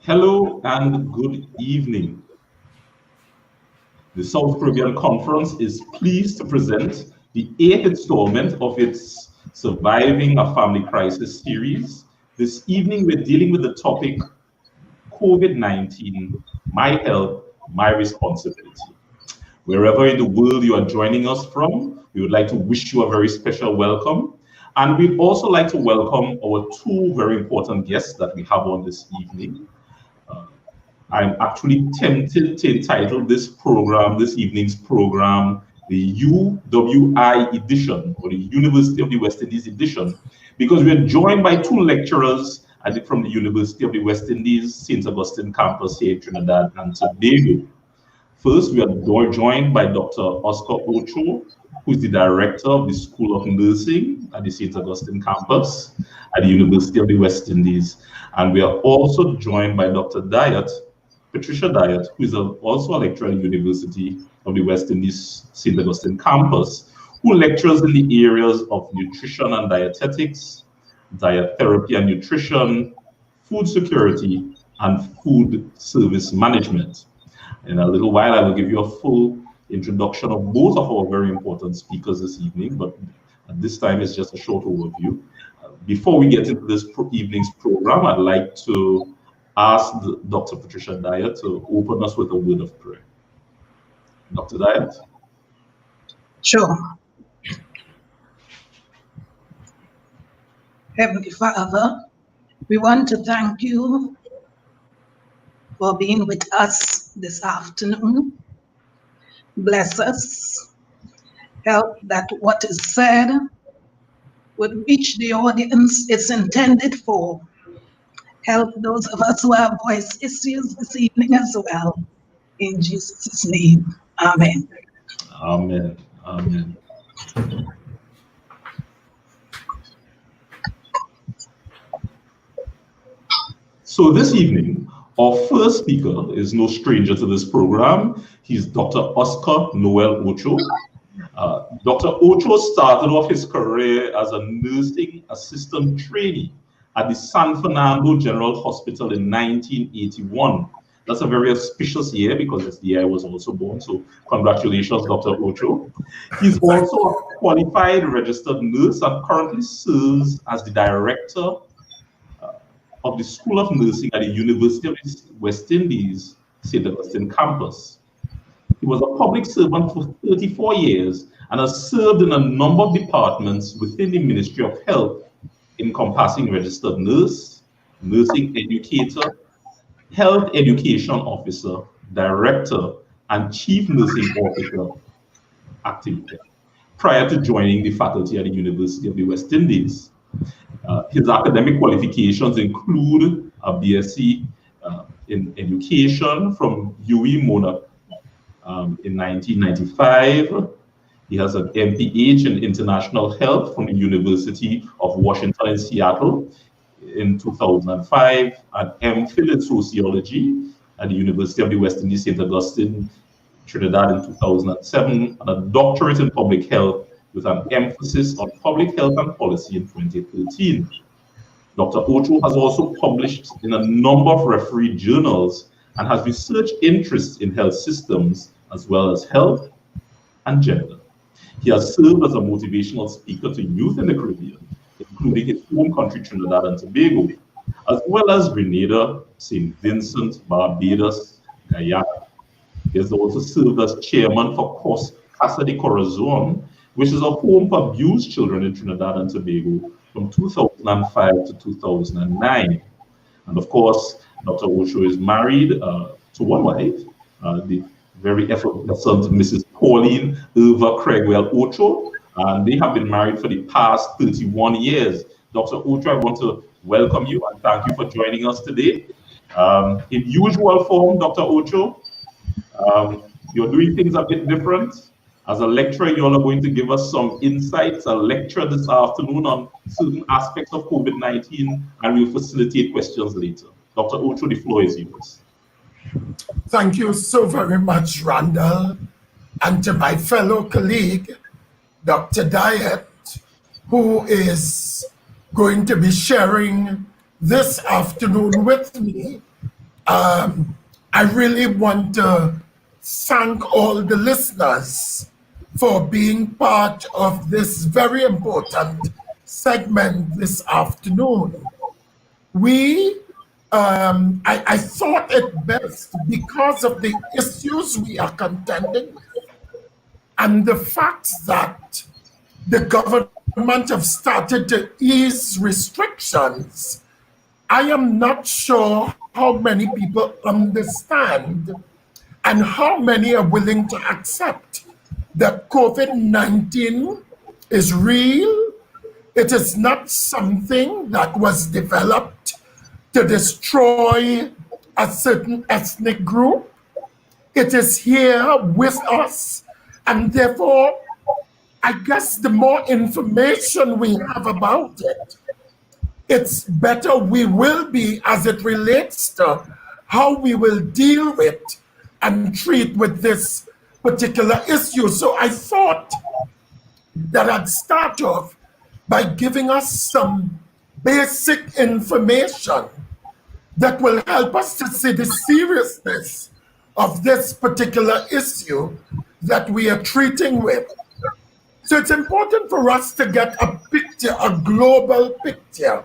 Hello and good evening. The South Caribbean Conference is pleased to present the 8th installment of its Surviving a Family Crisis series. This evening, we're dealing with the topic COVID-19, my health, my responsibility. Wherever in the world you are joining us from, we would like to wish you a very special welcome. And we'd also like to welcome our two very important guests that we have on this evening. I'm actually tempted to entitle this evening's program, the UWI edition, or the University of the West Indies edition, because we are joined by two lecturers, I think from the University of the West Indies, St. Augustine campus here in Trinidad and Tobago. First, we are joined by Dr. Oscar Ocho, who is the director of the School of Nursing at the St. Augustine campus at the University of the West Indies. And we are also joined by Dr. Dyett, Patricia A Dyett, who is also a lecturer at the University of the West Indies St. Augustine campus, who lectures in the areas of nutrition and dietetics, diet therapy and nutrition, food security, and food service management. In a little while, I will give you a full introduction of both of our very important speakers this evening, but at this time, it's just a short overview. Before we get into this evening's program, I'd like to ask Dr. Patricia A Dyett to open us with a word of prayer. Dr. Dyett? Sure. Heavenly Father, we want to thank you for being with us this afternoon. Bless us. Help that what is said would reach the audience it's intended for. Help those of us who have voice issues this evening as well. In Jesus' name, amen. Amen. Amen. So this evening, our first speaker is no stranger to this program. He's Dr. Oscar Noel Ocho. Dr. Ocho started off his career as a nursing assistant trainee at the San Fernando General Hospital in 1981. That's a very auspicious year because it's the year I was also born. So congratulations, Dr. Ocho. He's also a qualified registered nurse and currently serves as the director of the School of Nursing at the University of the West Indies, St. Augustine campus. He was a public servant for 34 years and has served in a number of departments within the Ministry of Health, encompassing registered nurse, nursing educator, health education officer, director, and chief nursing officer activity, prior to joining the faculty at the University of the West Indies. His academic qualifications include a BSc in education from UWISoN in 1995. He has an MPH in international health from the University of Washington in Seattle in 2005, an MPhil in sociology at the University of the West Indies, St. Augustine, Trinidad in 2007, and a doctorate in public health with an emphasis on public health and policy in 2013. Dr. Ocho has also published in a number of refereed journals and has research interests in health systems as well as health and gender. He has served as a motivational speaker to youth in the Caribbean, including his home country, Trinidad and Tobago, as well as Grenada, St. Vincent, Barbados, Guyana. He has also served as chairman for Casa de Corazon, which is a home for abused children in Trinidad and Tobago from 2005 to 2009. And of course, Dr. Ocho is married to one wife, the very effervescent Mrs. Pauline Irva Craigwell Ocho, and they have been married for the past 31 years. Dr. Ocho, I want to welcome you and thank you for joining us today. In usual form, Dr. Ocho, you're doing things a bit different. As a lecturer, you all are going to give us some insights, a lecture this afternoon on certain aspects of COVID-19, and we'll facilitate questions later. Dr. Ocho, the floor is yours. Thank you so very much, Randall, and to my fellow colleague, Dr. Dyett, who is going to be sharing this afternoon with me. I really want to thank all the listeners for being part of this very important segment this afternoon. I thought it best, because of the issues we are contending with and the fact that the government have started to ease restrictions. I am not sure how many people understand and how many are willing to accept that COVID-19 is real. It is not something that was developed to destroy a certain ethnic group. It is here with us, and therefore, I guess the more information we have about it, it's better we will be as it relates to how we will deal with and treat with this particular issue. So I thought that I'd start off by giving us some basic information that will help us to see the seriousness of this particular issue that we are treating with. So it's important for us to get a picture, a global picture,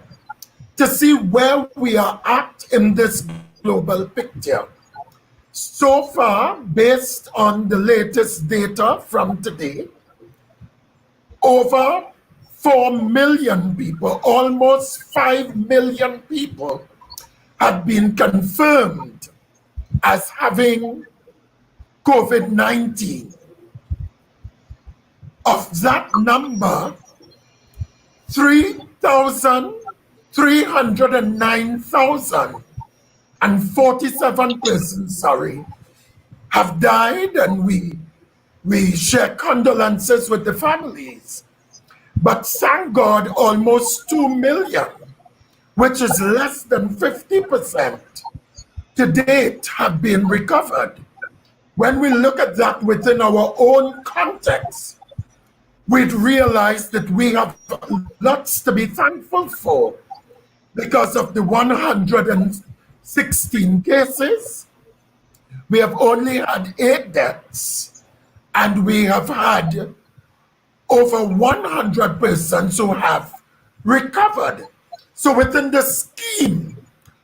to see where we are at in this global picture. So far, based on the latest data from today, over 4 million people, almost 5 million people, have been confirmed as having COVID-19. Of that number, 309,047 persons, have died, and we share condolences with the families. But thank God, almost 2 million, which is less than 50% to date, have been recovered. When we look at that within our own context, we'd realize that we have lots to be thankful for because of the 116 cases. We have only had 8 deaths, and we have had over 100 persons who have recovered. So within the scheme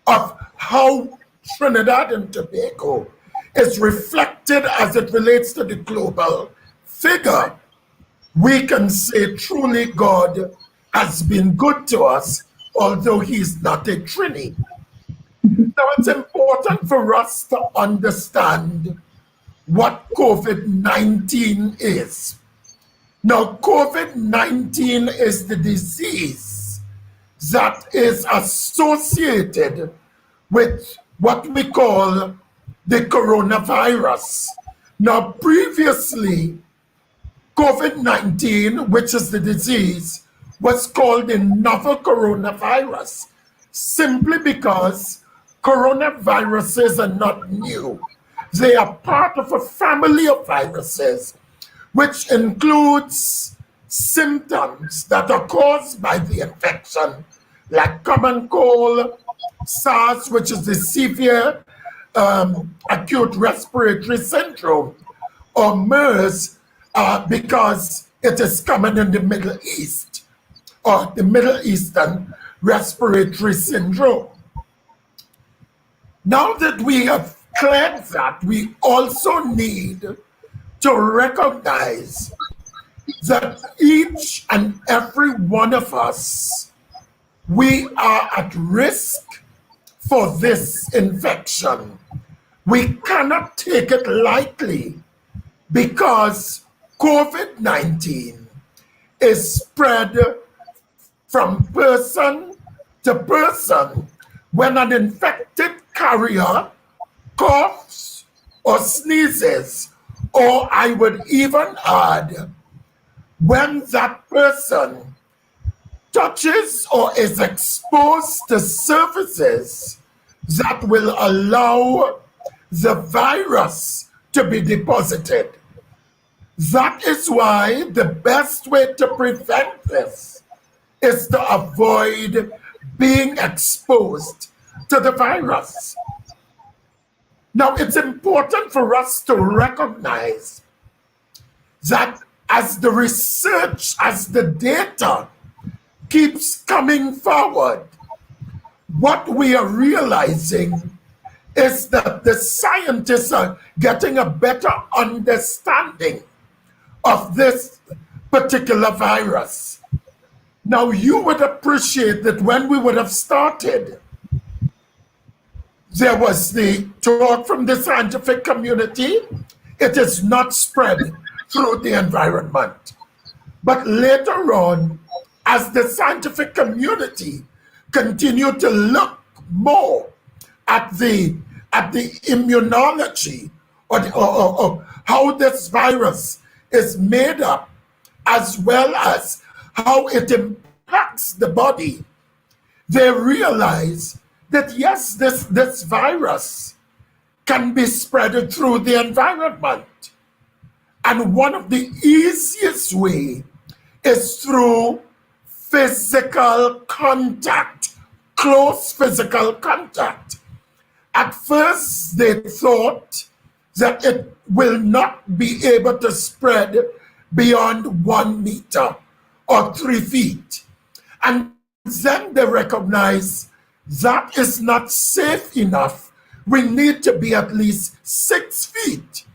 of how Trinidad and Tobago is reflected as it relates to the global figure, we can say truly God has been good to us, although he's not a Trinity. Now, it's important for us to understand what COVID-19 is. Now, COVID-19 is the disease that is associated with what we call the coronavirus. Now, previously, COVID-19, which is the disease, was called the novel coronavirus, simply because coronaviruses are not new. They are part of a family of viruses, which includes symptoms that are caused by the infection, like common cold, SARS, which is the severe acute respiratory syndrome, or MERS, because it is common in the Middle East, or the Middle Eastern respiratory syndrome. Now that we have cleared that, we also need to recognize that each and every one of us, we are at risk for this infection. We cannot take it lightly because COVID-19 is spread from person to person when an infected carrier coughs or sneezes, or I would even add, when that person touches or is exposed to surfaces that will allow the virus to be deposited. That is why the best way to prevent this is to avoid being exposed to the virus. Now, it's important for us to recognize that as the research, as the data keeps coming forward, what we are realizing is that the scientists are getting a better understanding of this particular virus. Now, you would appreciate that when we would have started, there was the talk from the scientific community. It is not spread through the environment. But later on, as the scientific community continued to look more at the immunology or how this virus is made up, as well as how it impacts the body, they realize that yes, this virus can be spread through the environment. And one of the easiest way is through physical contact, close physical contact. At first, they thought that it will not be able to spread beyond 1 meter or 3 feet. And then they recognize that is not safe enough. We need to be at least 6 feet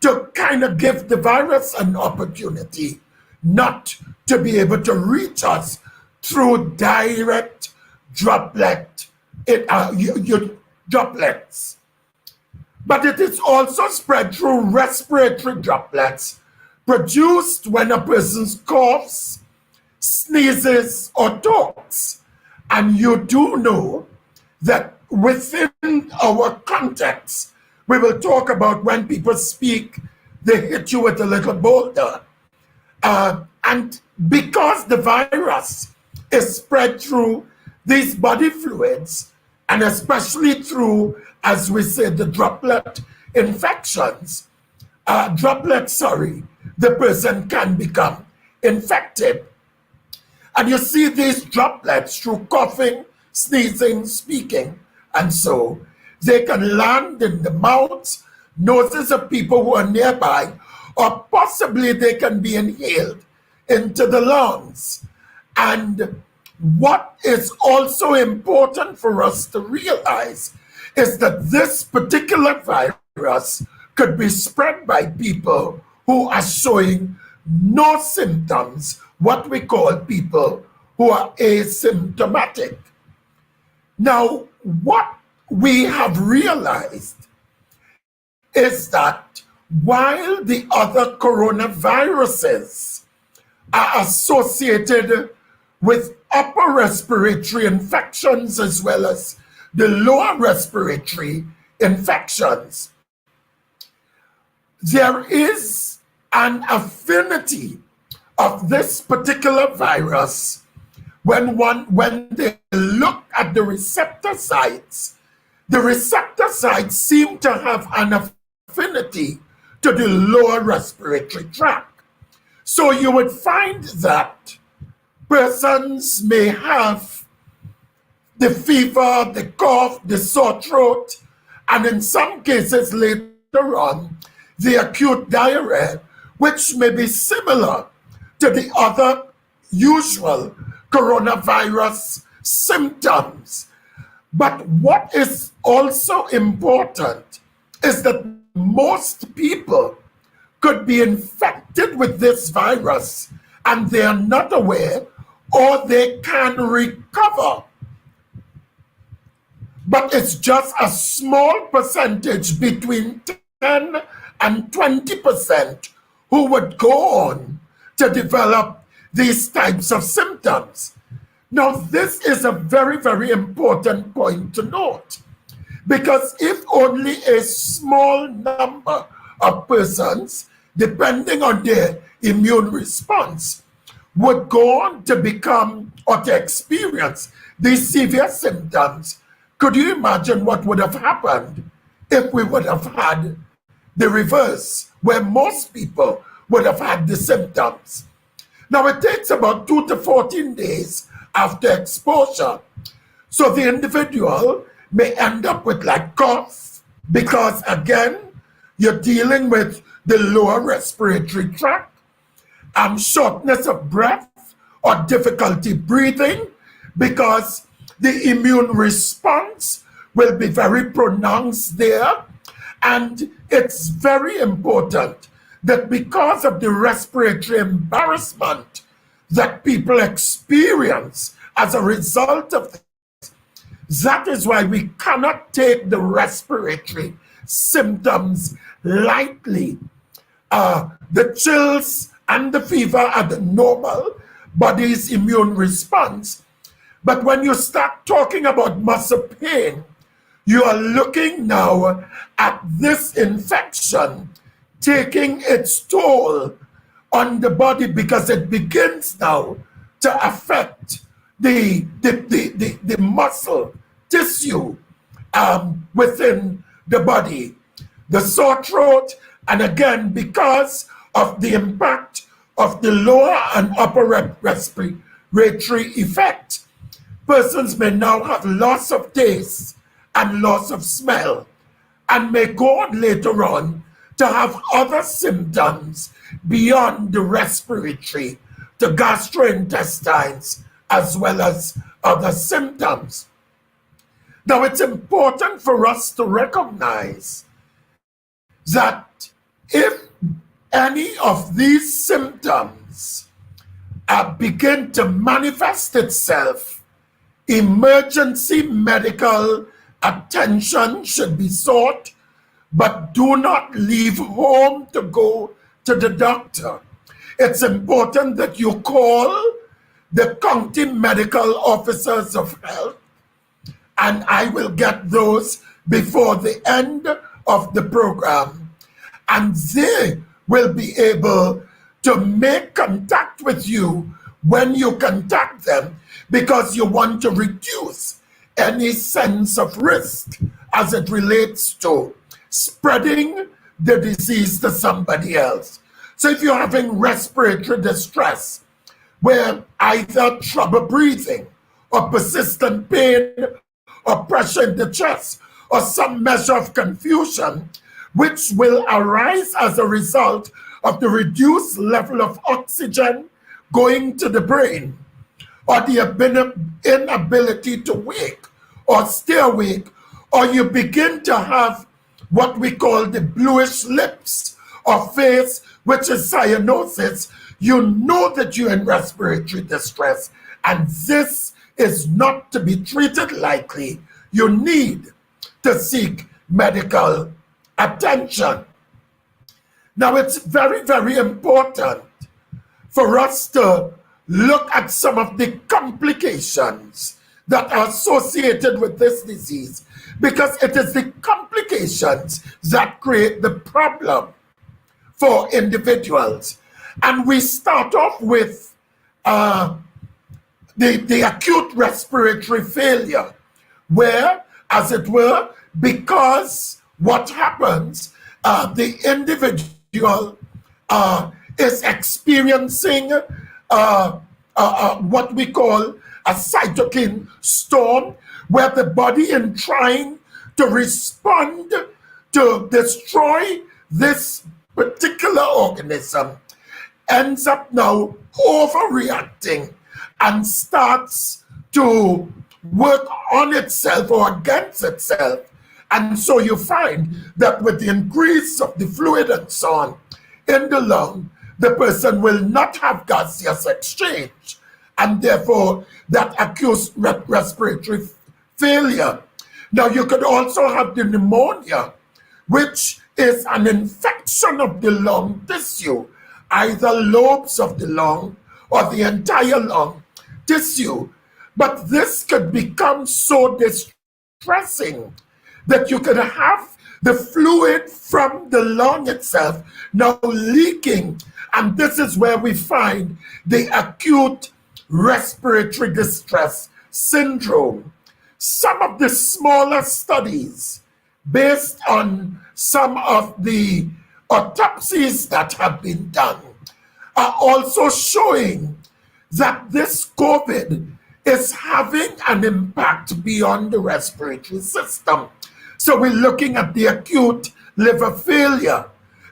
to kind of give the virus an opportunity not to be able to reach us through direct droplets. But it is also spread through respiratory droplets produced when a person coughs, sneezes, or talks. And you do know that within our context, we will talk about when people speak, they hit you with a little boulder. And because the virus is spread through these body fluids, and especially through, as we said, the droplet infections, the person can become infected. And you see these droplets through coughing, sneezing, speaking, and so they can land in the mouths, noses of people who are nearby, or possibly they can be inhaled into the lungs. And what is also important for us to realize is that this particular virus virus could be spread by people who are showing no symptoms, what we call people who are asymptomatic. Now, what we have realized is that while the other coronaviruses are associated with upper respiratory infections as well as the lower respiratory infections, there is an affinity of this particular virus when they look at the receptor sites. The receptor sites seem to have an affinity to the lower respiratory tract. So you would find that persons may have the fever, the cough, the sore throat, and in some cases later on, the acute diarrhea, which may be similar to the other usual coronavirus symptoms. But what is also important is that most people could be infected with this virus and they are not aware, or they can recover. But it's just a small percentage, between 10 and 20%, who would go on to develop these types of symptoms. Now, this is a very, very important point to note, because if only a small number of persons, depending on their immune response, would go on to become or to experience these severe symptoms, could you imagine what would have happened if we would have had the reverse, where most people would have had the symptoms? Now, it takes about 2 to 14 days after exposure. So the individual may end up with like cough, because again, you're dealing with the lower respiratory tract, shortness of breath or difficulty breathing, because the immune response will be very pronounced there. And it's very important that because of the respiratory embarrassment that people experience as a result of this, that is why we cannot take the respiratory symptoms lightly. The chills and the fever are the normal body's immune response. But when you start talking about muscle pain, you are looking now at this infection taking its toll on the body, because it begins now to affect the muscle tissue within the body. The sore throat, and again, because of the impact of the lower and upper respiratory effect, persons may now have loss of taste and loss of smell, and may go on later on to have other symptoms beyond the respiratory, to gastrointestines, as well as other symptoms. Now, it's important for us to recognize that if any of these symptoms begin to manifest itself, emergency medical attention should be sought, but do not leave home to go to the doctor. It's important that you call the county medical officers of health, and I will get those before the end of the program, and they will be able to make contact with you when you contact them, because you want to reduce any sense of risk as it relates to spreading the disease to somebody else. So if you're having respiratory distress, where either trouble breathing or persistent pain or pressure in the chest or some measure of confusion, which will arise as a result of the reduced level of oxygen going to the brain, or the inability to wake or stay awake, or you begin to have what we call the bluish lips or face, which is cyanosis, you know that you're in respiratory distress, and this is not to be treated lightly. You need to seek medical attention. Now, it's very, very important for us to look at some of the complications that are associated with this disease, because it is the complications that create the problem for individuals. And we start off with the acute respiratory failure, where, as it were, because what happens, the individual is experiencing what we call a cytokine storm, where the body, in trying to respond to destroy this particular organism, ends up now overreacting and starts to work on itself or against itself. And so you find that with the increase of the fluid and so on in the lung, the person will not have gaseous exchange, and therefore that acute respiratory failure. Now, you could also have the pneumonia, which is an infection of the lung tissue, either lobes of the lung or the entire lung tissue. But this could become so distressing that you could have the fluid from the lung itself now leaking. And this is where we find the acute respiratory distress syndrome. Some of the smaller studies, based on some of the autopsies that have been done, are also showing that this COVID is having an impact beyond the respiratory system. So we're looking at the acute liver failure,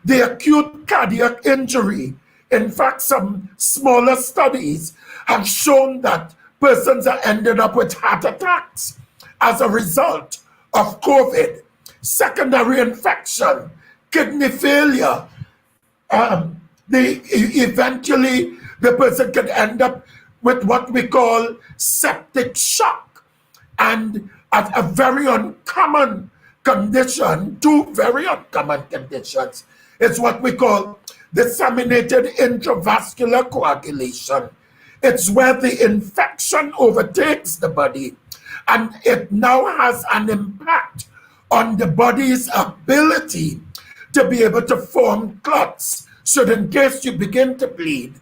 the acute cardiac injury. In fact, some smaller studies have shown that persons are ended up with heart attacks as a result of COVID, secondary infection, kidney failure. Eventually, the person could end up with what we call septic shock. And a very uncommon condition, two very uncommon conditions, is what we call disseminated intravascular coagulation. It's where the infection overtakes the body, and it now has an impact on the body's ability to be able to form clots, should in case you begin to bleed.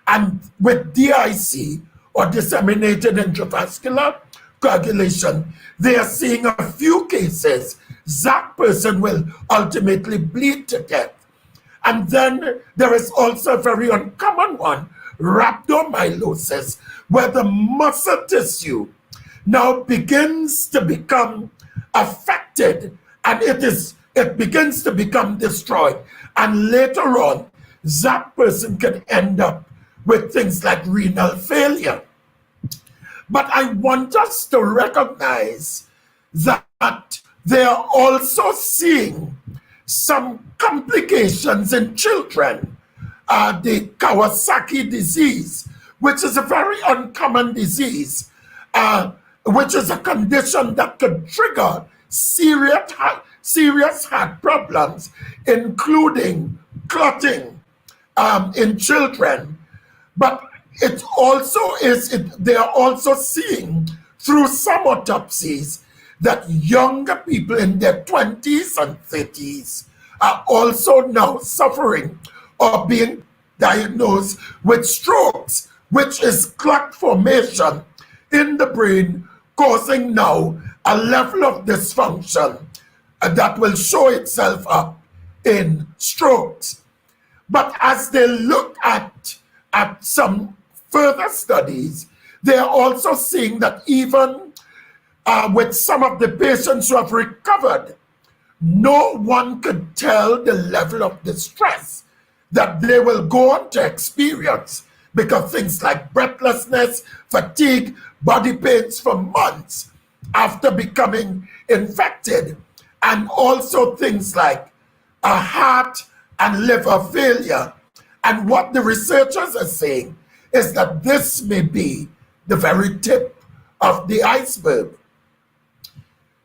And with DIC, or disseminated intravascular coagulation, they are seeing a few cases that person will ultimately bleed to death. And then there is also a very uncommon one, rhabdomyolysis, where the muscle tissue now begins to become affected, and it begins to become destroyed. And later on, that person can end up with things like renal failure. But I want us to recognize that they are also seeing some complications in children. The Kawasaki disease, which is a very uncommon disease, which is a condition that could trigger serious heart problems, including clotting in children. But it also they are also seeing through some autopsies that younger people in their 20s and 30s are also now suffering or being diagnosed with strokes, which is clot formation in the brain, causing now a level of dysfunction that will show itself up in strokes. But as they look at some further studies, they are also seeing that even with some of the patients who have recovered, no one could tell the level of distress that they will go on to experience, because things like breathlessness, fatigue, body pains for months after becoming infected. and also things like heart and liver failure. And what the researchers are saying is that this may be the very tip of the iceberg.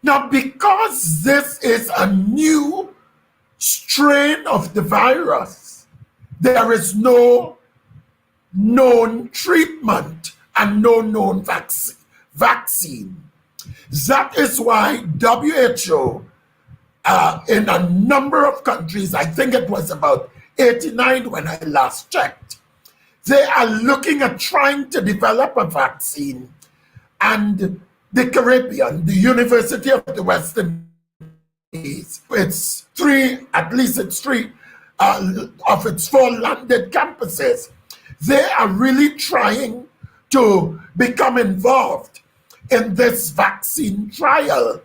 Now, because this is a new strain of the virus, there is no known treatment and no known vaccine. That is why WHO, in a number of countries, I think it was about 89 when I last checked, they are looking at trying to develop a vaccine. And the Caribbean, the University of the West Indies, it's three of its 4 landed campuses. They are really trying to become involved in this vaccine trial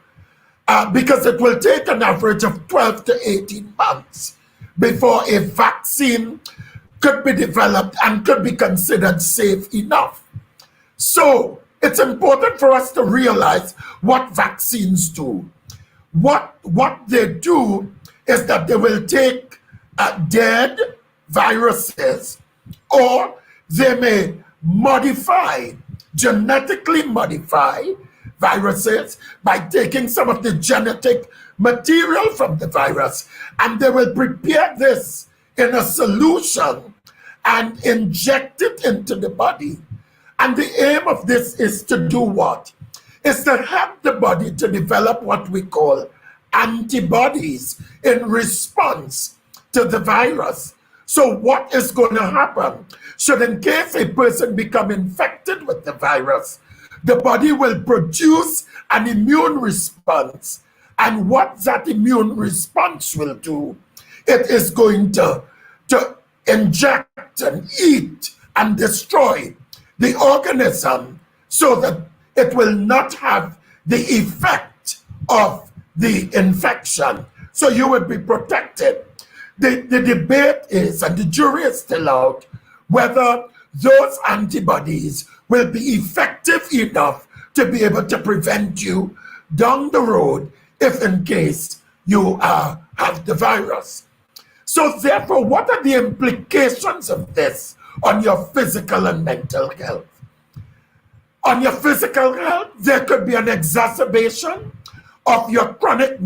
because it will take an average of 12 to 18 months before a vaccine could be developed and could be considered safe enough. So it's important for us to realize what vaccines do. What they do is that they will take dead viruses, or they may genetically modify viruses by taking some of the genetic material from the virus, and they will prepare this in a solution and inject it into the body. And the aim of this is to do what? Is to help the body to develop what we call antibodies in response to the virus. So what is going to happen? Should in case a person become infected with the virus, the body will produce an immune response. And what that immune response will do, it is going to inject and eat and destroy the organism so that it will not have the effect of the infection. So you will be protected. The debate is, and the jury is still out, whether those antibodies will be effective enough to be able to prevent you down the road if in case you have the virus. So therefore, what are the implications of this on your physical and mental health? On your physical health, there could be an exacerbation of your chronic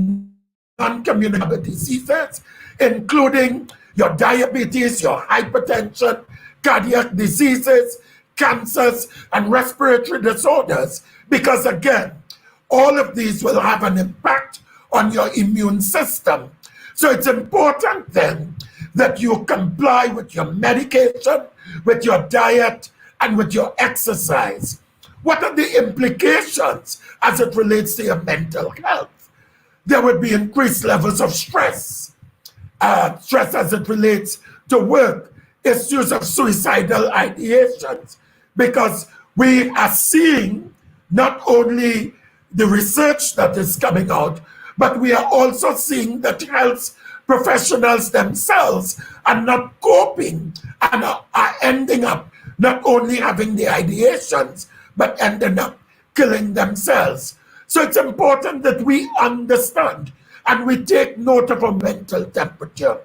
non-communicable diseases, including your diabetes, your hypertension, cardiac diseases, cancers, and respiratory disorders, because again, all of these will have an impact on your immune system. So it's important then that you comply with your medication, with your diet, and with your exercise. What are the implications as it relates to your mental health? There would be increased levels of stress, stress as it relates to work, issues of suicidal ideations, because we are seeing not only the research that is coming out, but we are also seeing that health professionals themselves are not coping and are ending up not only having the ideations, but ending up killing themselves. So it's important that we understand and we take note of our mental temperature.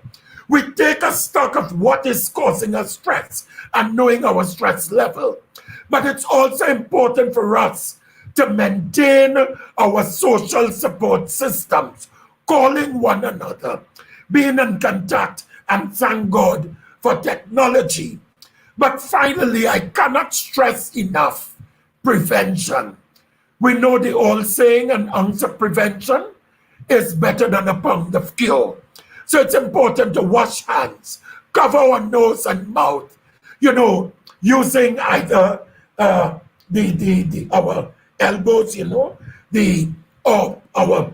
We take a stock of what is causing us stress and knowing our stress level. But it's also important for us to maintain our social support systems, calling one another, being in contact, and thank God for technology. But finally, I cannot stress enough prevention. We know the old saying, an ounce of prevention is better than a pound of cure. So it's important to wash hands, cover our nose and mouth, using either our elbows, our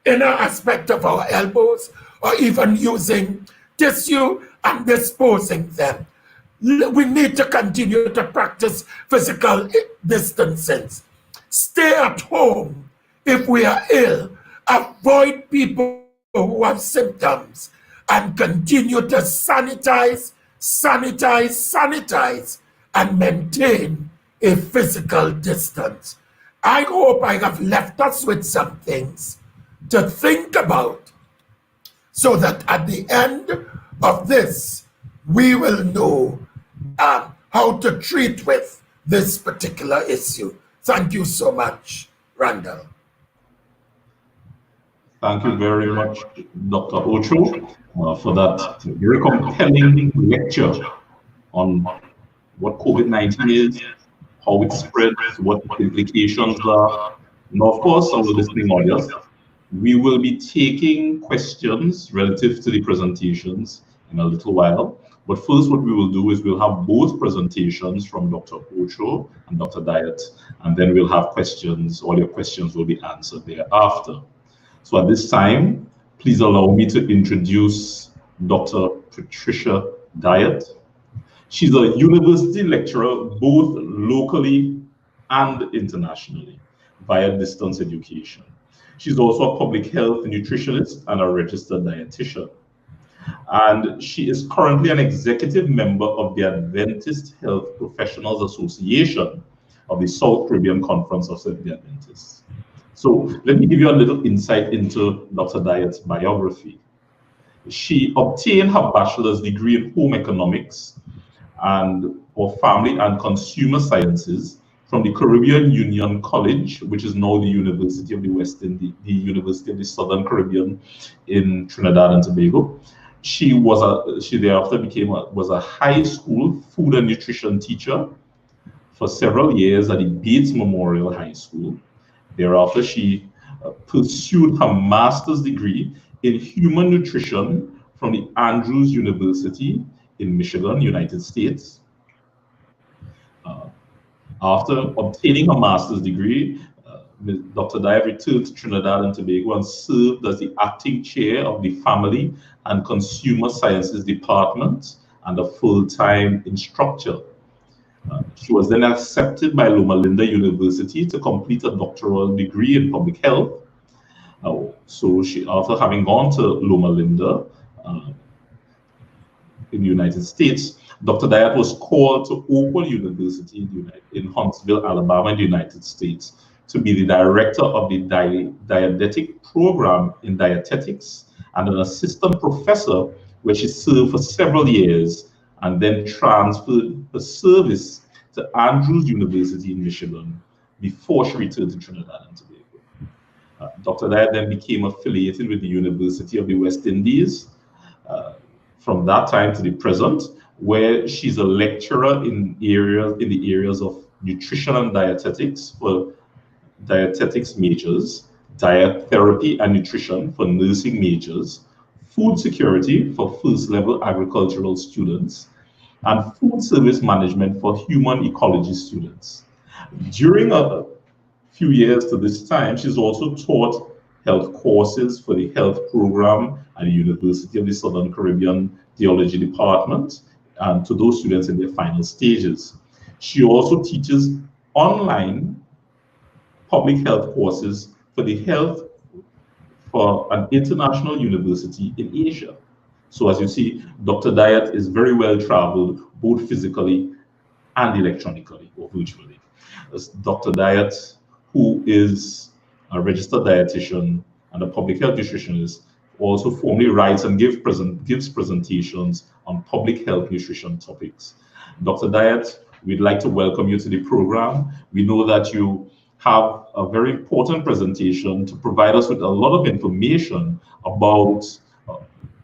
inner aspect of our elbows, or even using tissue and disposing them. We need to continue to practice physical distancing. Stay at home if we are ill. Avoid people who have symptoms and continue to sanitize, and maintain a physical distance. I hope I have left us with some things to think about, so that at the end of this, we will know how to treat with this particular issue. Thank you so much, Randall. Thank you very much, Dr. Ocho, for that very compelling lecture on what COVID-19 is, how it spreads, what its implications are. Now, of course, our listening audience, we will be taking questions relative to the presentations in a little while. But first, what we will do is we'll have both presentations from Dr. Ocho and Dr. Dyett, and then we'll have questions. All your questions will be answered thereafter. So at this time, please allow me to introduce Dr. Patricia Dyett. She's a university lecturer both locally and internationally via distance education. She's also a public health nutritionist and a registered dietitian. And she is currently an executive member of the Adventist Health Professionals Association of the South Caribbean Conference of Seventh-day Adventists. So let me give you a little insight into Dr. Dyett's biography. She obtained her bachelor's degree in home economics or family and consumer sciences from the Caribbean Union College, which is now the University of the West Indies, the University of the Southern Caribbean in Trinidad and Tobago. She thereafter was a high school food and nutrition teacher for several years at the Bates Memorial High School. Thereafter, she pursued her master's degree in human nutrition from the Andrews University in Michigan, United States. After obtaining her master's degree, Dr. Dyett returned to Trinidad and Tobago and served as the acting chair of the Family and Consumer Sciences Department and a full-time instructor. She was then accepted by Loma Linda University to complete a doctoral degree in public health. So after having gone to Loma Linda in the United States, Dr. Dyett was called to Ocho University in Huntsville, Alabama, in the United States, to be the director of the dietetic program in dietetics and an assistant professor, where she served for several years and then transferred her service to Andrews University in Michigan before she returned to Trinidad and Tobago. Dr. Dyett then became affiliated with the University of the West Indies from that time to the present, where she's a lecturer in the areas of nutrition and dietetics for dietetics majors, diet therapy and nutrition for nursing majors, food security for first level agricultural students, and food service management for human ecology students. During a few years to this time, she's also taught health courses for the health program at the University of the Southern Caribbean Theology Department, and to those students in their final stages. She also teaches online public health courses for an international university in Asia. So as you see, Dr. Dyett is very well traveled, both physically and electronically or virtually. As Dr. Dyett, who is a registered dietitian and a public health nutritionist, also formally writes and gives presentations on public health nutrition topics. Dr. Dyett, we'd like to welcome you to the program. We know that you have a very important presentation to provide us with a lot of information about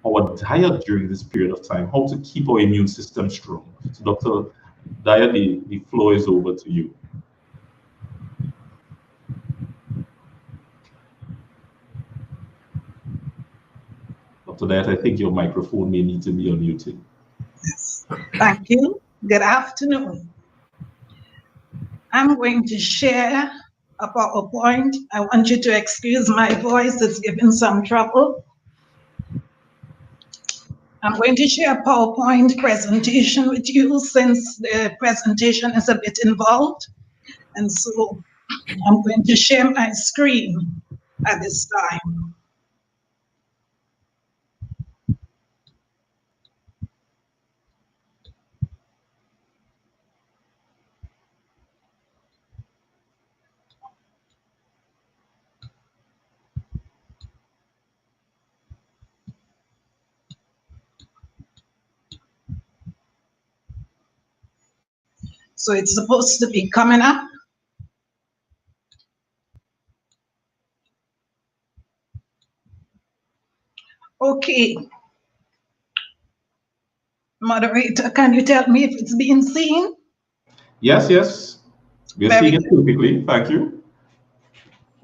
our diet during this period of time, how to keep our immune system strong. So Dr. Dyett, the floor is over to you. Dr. Dyett, I think your microphone may need to be unmuted. Yes. Thank you. Good afternoon. I'm going to share a PowerPoint. I want you to excuse my voice, it's giving some trouble. I'm going to share a PowerPoint presentation with you since the presentation is a bit involved. And so I'm going to share my screen at this time. So it's supposed to be coming up. Okay. Moderator, can you tell me if it's being seen? Yes, yes. We're seeing it perfectly. Thank you.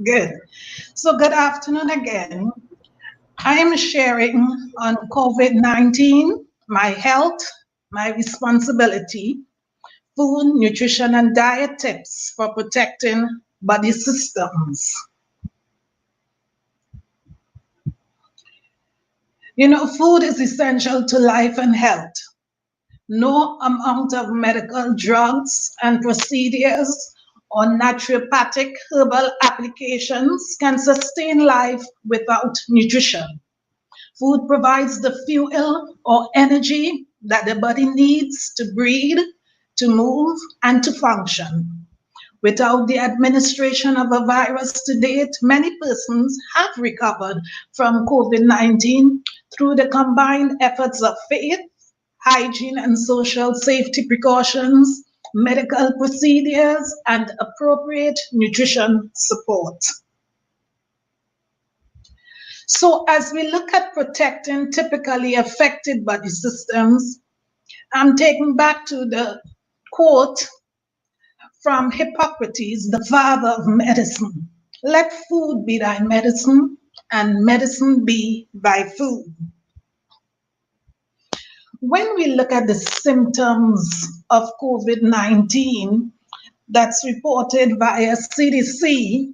Good. So good afternoon again. I am sharing on COVID-19, my health, my responsibility, food, nutrition, and diet tips for protecting body systems. You know, food is essential to life and health. No amount of medical drugs and procedures or naturopathic herbal applications can sustain life without nutrition. Food provides the fuel or energy that the body needs to breathe, to move, and to function. Without the administration of a virus to date, many persons have recovered from COVID-19 through the combined efforts of faith, hygiene and social safety precautions, medical procedures, and appropriate nutrition support. So as we look at protecting typically affected body systems, I'm taking back to the quote from Hippocrates, the father of medicine. Let food be thy medicine, and medicine be thy food. When we look at the symptoms of COVID-19 that's reported via CDC,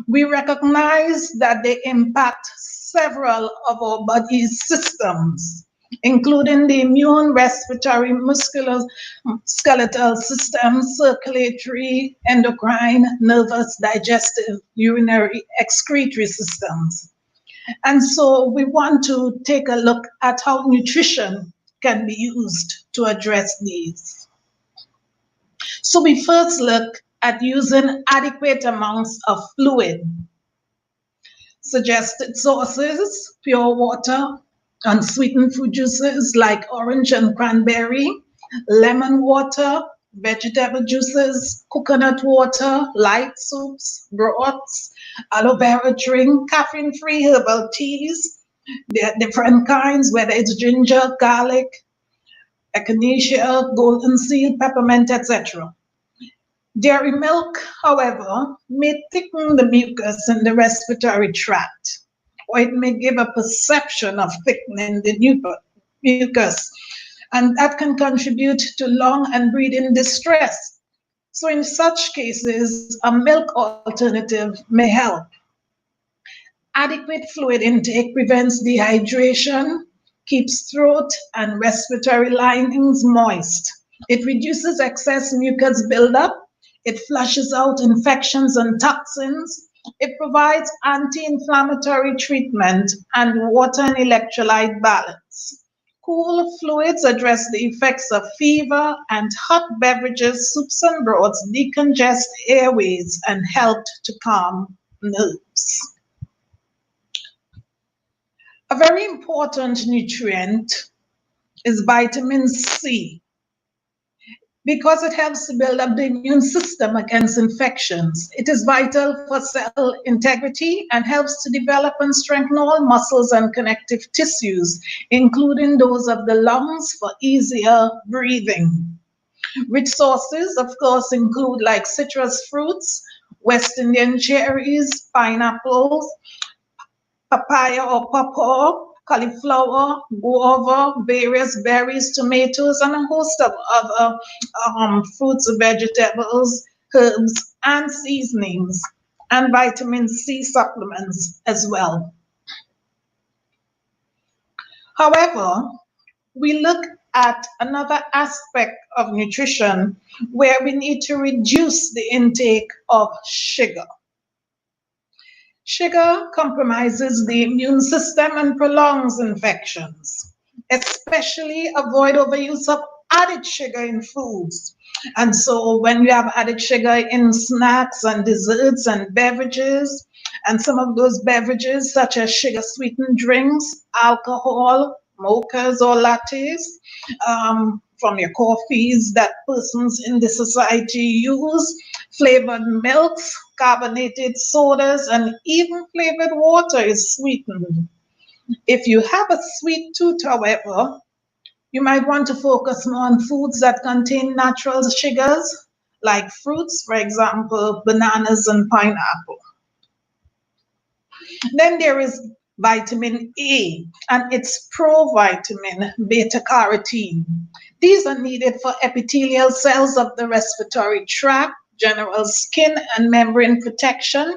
we recognize that they impact several of our body's systems, including the immune, respiratory, musculoskeletal system, circulatory, endocrine, nervous, digestive, urinary, excretory systems. And so we want to take a look at how nutrition can be used to address these. So we first look at using adequate amounts of fluid. Suggested sources: pure water, unsweetened fruit juices like orange and cranberry, lemon water, vegetable juices, coconut water, light soups, broths, aloe vera drink, caffeine-free herbal teas. There are different kinds, whether it's ginger, garlic, echinacea, golden seal, peppermint, etc. Dairy milk, however, may thicken the mucus in the respiratory tract, or it may give a perception of thickening the mucus, and that can contribute to lung and breathing distress. So in such cases, a milk alternative may help. Adequate fluid intake prevents dehydration, keeps throat and respiratory linings moist. It reduces excess mucus buildup. It flushes out infections and toxins. It provides anti-inflammatory treatment and water and electrolyte balance. Cool fluids address the effects of fever, and hot beverages, soups and broths decongest airways and help to calm nerves. A very important nutrient is vitamin C, because it helps to build up the immune system against infections. It is vital for cell integrity and helps to develop and strengthen all muscles and connective tissues, including those of the lungs, for easier breathing. Rich sources, of course, include like citrus fruits, West Indian cherries, pineapples, papaya or pawpaw, cauliflower, guava, various berries, tomatoes, and a host of other fruits, vegetables, herbs, and seasonings, and vitamin C supplements as well. However, we look at another aspect of nutrition where we need to reduce the intake of sugar. Sugar compromises the immune system and prolongs infections. Especially avoid overuse of added sugar in foods. And so when you have added sugar in snacks and desserts and beverages, and some of those beverages such as sugar-sweetened drinks, alcohol, mochas or lattes, from your coffees that persons in the society use, flavored milks, carbonated sodas, and even flavored water is sweetened. If you have a sweet tooth, however, you might want to focus more on foods that contain natural sugars, like fruits, for example, bananas and pineapple. Then there is vitamin A and its provitamin beta-carotene. These are needed for epithelial cells of the respiratory tract, general skin and membrane protection,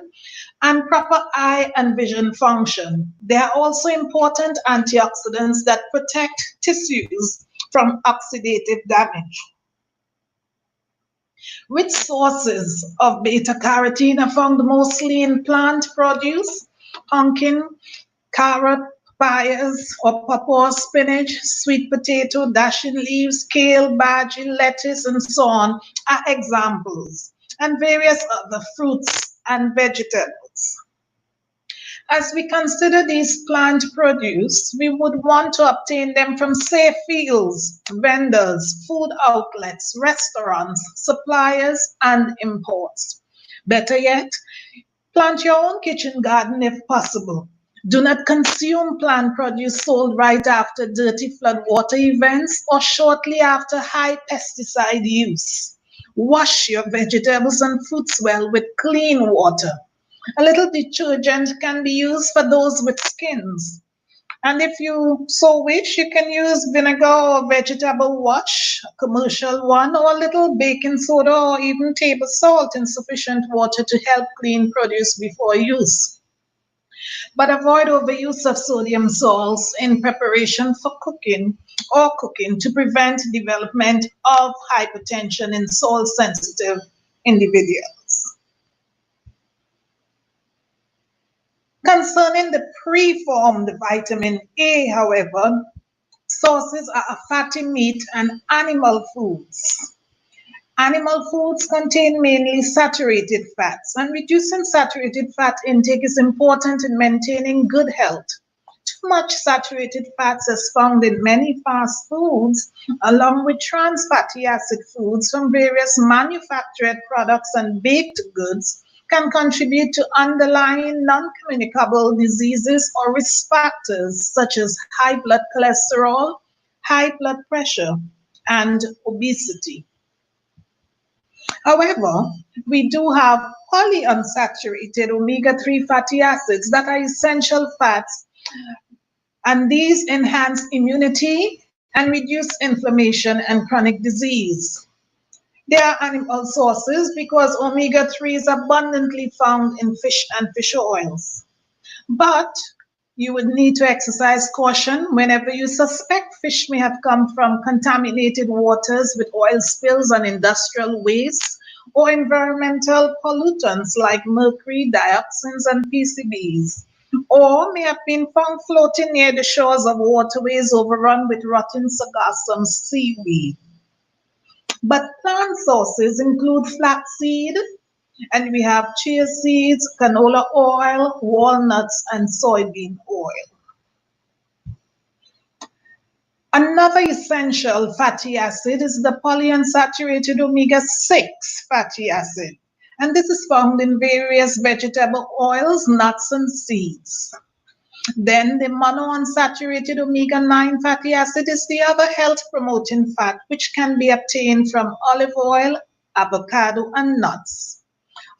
and proper eye and vision function. They are also important antioxidants that protect tissues from oxidative damage. Which sources of beta-carotene are found mostly in plant produce? Pumpkin, carrot, papayas or pawpaw, spinach, sweet potato, dashing leaves, kale, basil, lettuce, and so on are examples, and various other fruits and vegetables. As we consider these plant produce, we would want to obtain them from safe fields, vendors, food outlets, restaurants, suppliers, and imports. Better yet, plant your own kitchen garden if possible. Do not consume plant produce sold right after dirty floodwater events or shortly after high pesticide use. Wash your vegetables and fruits well with clean water. A little detergent can be used for those with skins. And if you so wish, you can use vinegar or vegetable wash, a commercial one, or a little baking soda or even table salt in sufficient water to help clean produce before use. But avoid overuse of sodium salts in preparation for cooking or cooking to prevent development of hypertension in salt-sensitive individuals. Concerning the preformed vitamin A, however, sources are fatty meat and animal foods. Animal foods contain mainly saturated fats, and reducing saturated fat intake is important in maintaining good health. Too much saturated fats is found in many fast foods, along with trans fatty acid foods from various manufactured products and baked goods, can contribute to underlying non-communicable diseases or risk factors such as high blood cholesterol, high blood pressure, and obesity. However, we do have polyunsaturated omega-3 fatty acids that are essential fats, and these enhance immunity and reduce inflammation and chronic disease. They are animal sources because omega-3 is abundantly found in fish and fish oils. But you would need to exercise caution whenever you suspect fish may have come from contaminated waters with oil spills and industrial waste or environmental pollutants like mercury, dioxins, and PCBs, or may have been found floating near the shores of waterways overrun with rotten sargassum seaweed. But plant sources include flaxseed, and we have chia seeds, canola oil, walnuts, and soybean oil. Another essential fatty acid is the polyunsaturated omega-6 fatty acid, and this is found in various vegetable oils, nuts, and seeds. Then the monounsaturated omega-9 fatty acid is the other health-promoting fat, which can be obtained from olive oil, avocado, and nuts.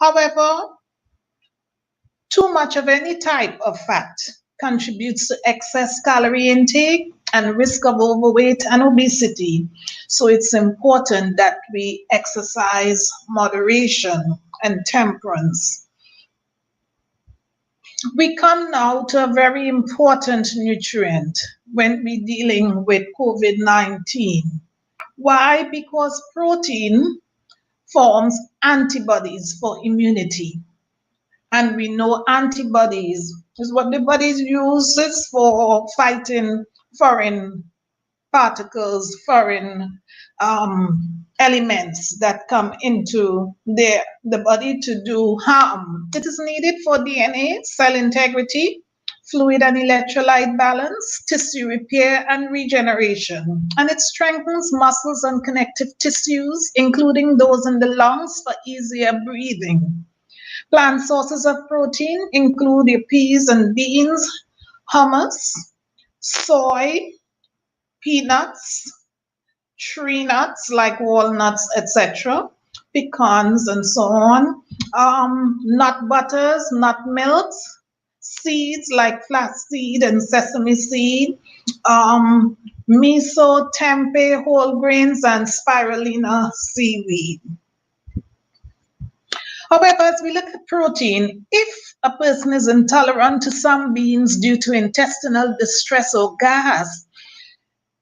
However, too much of any type of fat contributes to excess calorie intake and risk of overweight and obesity. So it's important that we exercise moderation and temperance. We come now to a very important nutrient when we're dealing with COVID-19. Why? Because protein forms antibodies for immunity. And we know antibodies is what the body uses for fighting foreign particles, foreign elements that come into the body to do harm. It is needed for DNA, cell integrity, fluid and electrolyte balance, tissue repair and regeneration. And it strengthens muscles and connective tissues, including those in the lungs for easier breathing. Plant sources of protein include your peas and beans, hummus, soy, peanuts, tree nuts like walnuts, etc., pecans, and so on, nut butters, nut milks, seeds like flaxseed and sesame seed, miso, tempeh, whole grains, and spirulina seaweed. However, as we look at protein, if a person is intolerant to some beans due to intestinal distress or gas,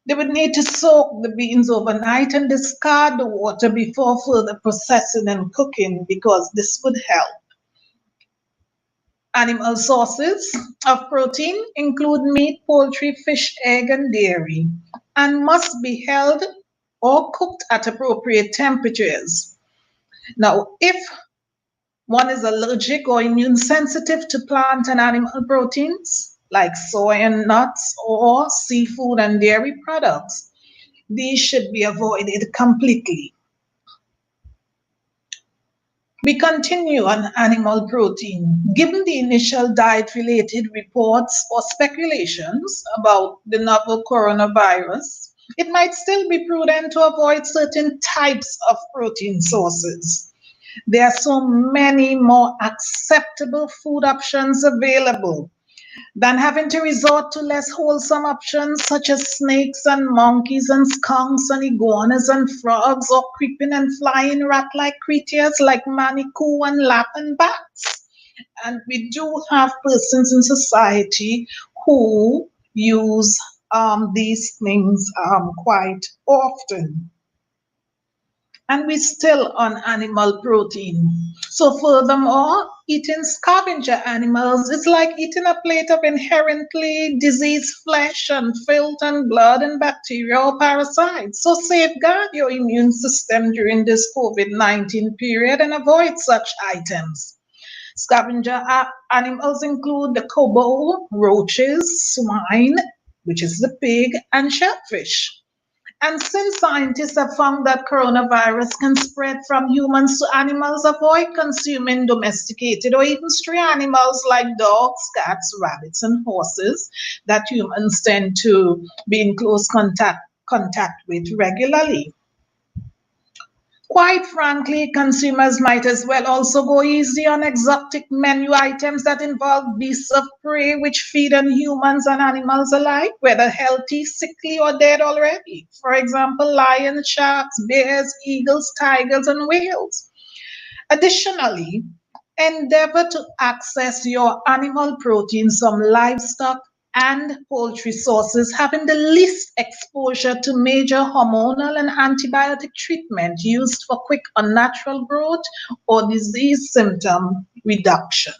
they would need to soak the beans overnight and discard the water before further processing and cooking, because this would help. Animal sources of protein include meat, poultry, fish, egg, and dairy, and must be held or cooked at appropriate temperatures. Now, if one is allergic or immune sensitive to plant and animal proteins, like soy and nuts or seafood and dairy products, these should be avoided completely. We continue on animal protein. Given the initial diet-related reports or speculations about the novel coronavirus, it might still be prudent to avoid certain types of protein sources. There are so many more acceptable food options available than having to resort to less wholesome options such as snakes and monkeys and skunks and iguanas and frogs, or creeping and flying rat-like creatures like manicou and lapping bats. And we do have persons in society who use these things quite often. And we're still on animal protein. So furthermore, eating scavenger animals is like eating a plate of inherently diseased flesh and filth and blood and bacteria or parasites. So safeguard your immune system during this COVID-19 period and avoid such items. Scavenger animals include the kobo, roaches, swine, which is the pig, and shellfish. And since scientists have found that coronavirus can spread from humans to animals, avoid consuming domesticated or even stray animals like dogs, cats, rabbits, and horses that humans tend to be in close contact with regularly. Quite frankly, consumers might as well also go easy on exotic menu items that involve beasts of prey which feed on humans and animals alike, whether healthy, sickly, or dead already. For example, lions, sharks, bears, eagles, tigers, and whales. Additionally, endeavor to access your animal protein from livestock and poultry sources having the least exposure to major hormonal and antibiotic treatment used for quick unnatural growth or disease symptom reduction.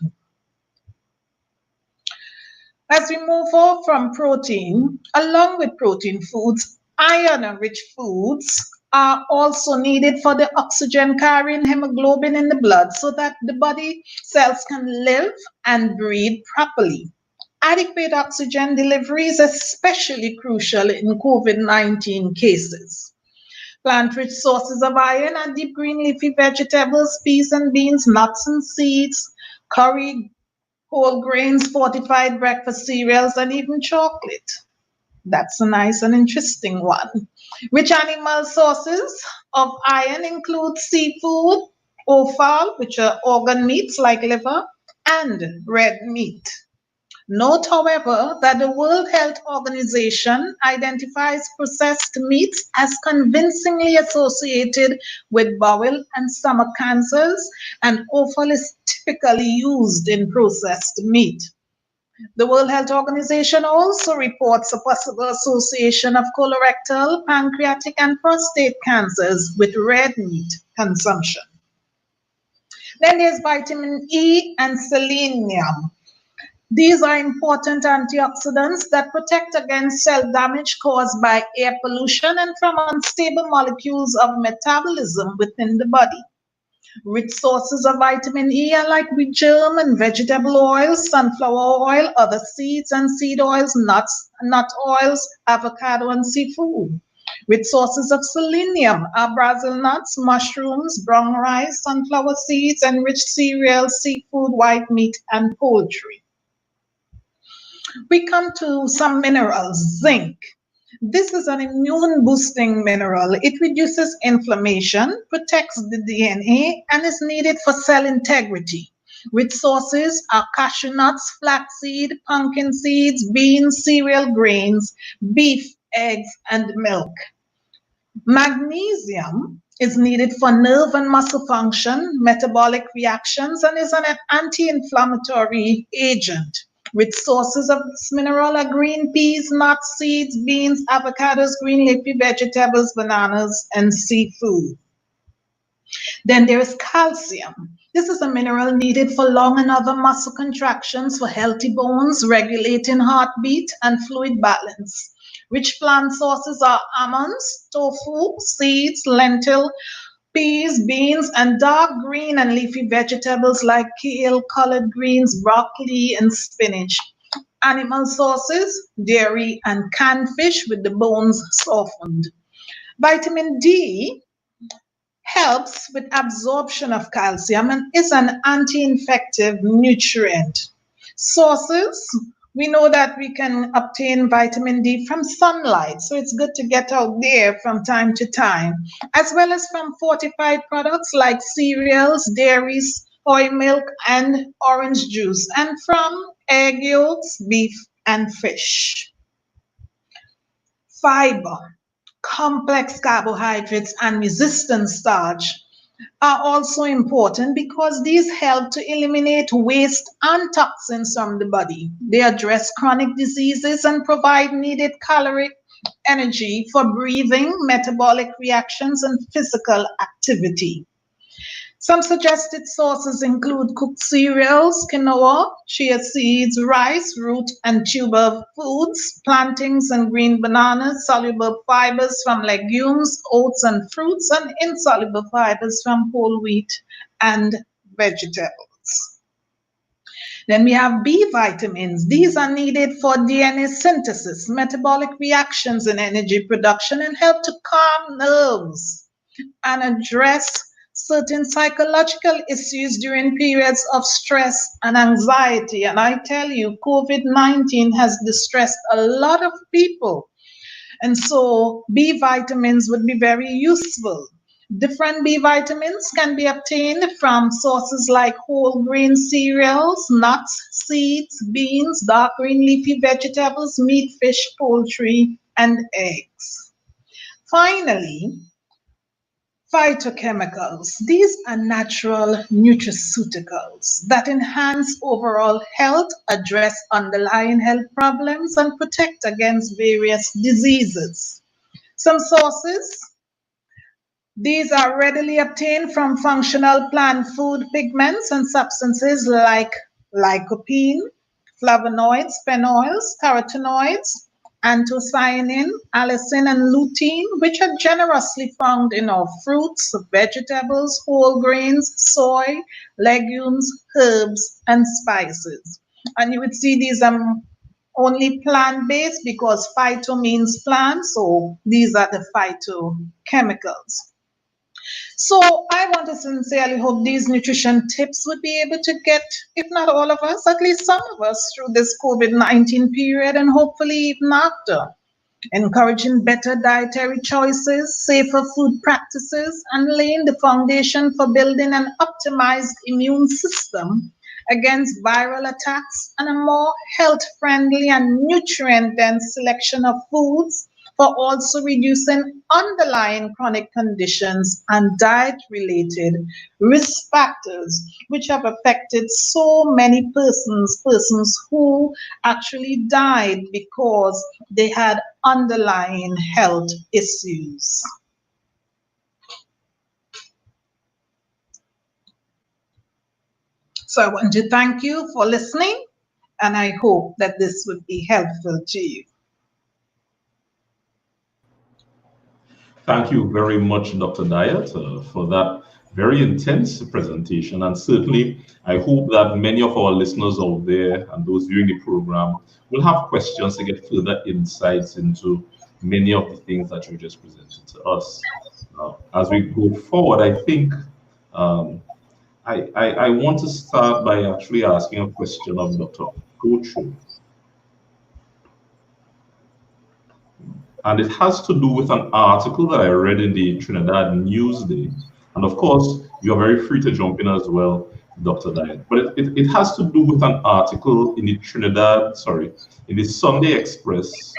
As we move on from protein, along with protein foods, iron-rich foods are also needed for the oxygen-carrying hemoglobin in the blood so that the body cells can live and breathe properly. Adequate oxygen delivery is especially crucial in COVID-19 cases. Plant-rich sources of iron are deep green leafy vegetables, peas and beans, nuts and seeds, curry, whole grains, fortified breakfast cereals, and even chocolate. That's a nice and interesting one. Rich animal sources of iron include seafood, offal, which are organ meats like liver, and red meat. Note, however, that the World Health Organization identifies processed meats as convincingly associated with bowel and stomach cancers, and offal is typically used in processed meat. The World Health Organization also reports a possible association of colorectal, pancreatic, and prostate cancers with red meat consumption. Then there's vitamin E and selenium. These are important antioxidants that protect against cell damage caused by air pollution and from unstable molecules of metabolism within the body. Rich sources of vitamin E are like wheat germ and vegetable oils, sunflower oil, other seeds and seed oils, nuts, nut oils, avocado, and seafood. Rich sources of selenium are Brazil nuts, mushrooms, brown rice, sunflower seeds, and rich cereals, seafood, white meat, and poultry. We come to some minerals. Zinc. This is an immune boosting mineral. It reduces inflammation, protects the DNA, and is needed for cell integrity. Rich sources are cashew nuts, flaxseed, pumpkin seeds, beans, cereal grains, beef, eggs, and milk. Magnesium is needed for nerve and muscle function, metabolic reactions, and is an anti-inflammatory agent. Rich sources of this mineral are green peas, nuts, seeds, beans, avocados, green leafy vegetables, bananas, and seafood. Then there is calcium. This is a mineral needed for lung and other muscle contractions, for healthy bones, regulating heartbeat, and fluid balance. Rich plant sources are almonds, tofu, seeds, lentil, peas, beans, and dark green and leafy vegetables like kale, collard greens, broccoli, and spinach. Animal sources, dairy and canned fish with the bones softened. Vitamin D helps with absorption of calcium and is an anti-infective nutrient. Sources, we know that we can obtain vitamin D from sunlight, so it's good to get out there from time to time, as well as from fortified products like cereals, dairies, soy milk, and orange juice, and from egg yolks, beef, and fish. Fiber, complex carbohydrates, and resistant starch are also important because these help to eliminate waste and toxins from the body. They address chronic diseases and provide needed caloric energy for breathing, metabolic reactions, and physical activity. Some suggested sources include cooked cereals, quinoa, chia seeds, rice, root and tuber foods, plantains and green bananas, soluble fibers from legumes, oats and fruits, and insoluble fibers from whole wheat and vegetables. Then we have B vitamins. These are needed for DNA synthesis, metabolic reactions, and energy production, and help to calm nerves and address certain psychological issues during periods of stress and anxiety. And I tell you, COVID-19 has distressed a lot of people. And so B vitamins would be very useful. Different B vitamins can be obtained from sources like whole grain cereals, nuts, seeds, beans, dark green leafy vegetables, meat, fish, poultry, and eggs. Finally, phytochemicals. These are natural nutraceuticals that enhance overall health, address underlying health problems, and protect against various diseases. Some sources, these are readily obtained from functional plant food pigments and substances like lycopene, flavonoids, phenols, carotenoids, anthocyanin, allicin, and lutein, which are generously found in our fruits, vegetables, whole grains, soy, legumes, herbs, and spices. And you would see these are only plant-based because phyto means plant, so these are the phytochemicals. So I want to sincerely hope these nutrition tips would be able to get, if not all of us, at least some of us through this COVID-19 period, and hopefully even after, encouraging better dietary choices, safer food practices, and laying the foundation for building an optimized immune system against viral attacks and a more health-friendly and nutrient-dense selection of foods, for also reducing underlying chronic conditions and diet-related risk factors, which have affected so many persons who actually died because they had underlying health issues. So I want to thank you for listening, and I hope that this would be helpful to you. Thank you very much, Dr. Dyett, for that very intense presentation, and certainly I hope that many of our listeners out there and those viewing the program will have questions to get further insights into many of the things that you just presented to us. As we go forward, I think I want to start by actually asking a question of Dr. Ocho. And it has to do with an article that I read in the Trinidad Newsday. And of course, you're very free to jump in as well, Dr. Dyett. But it has to do with an article in the in the Sunday Express,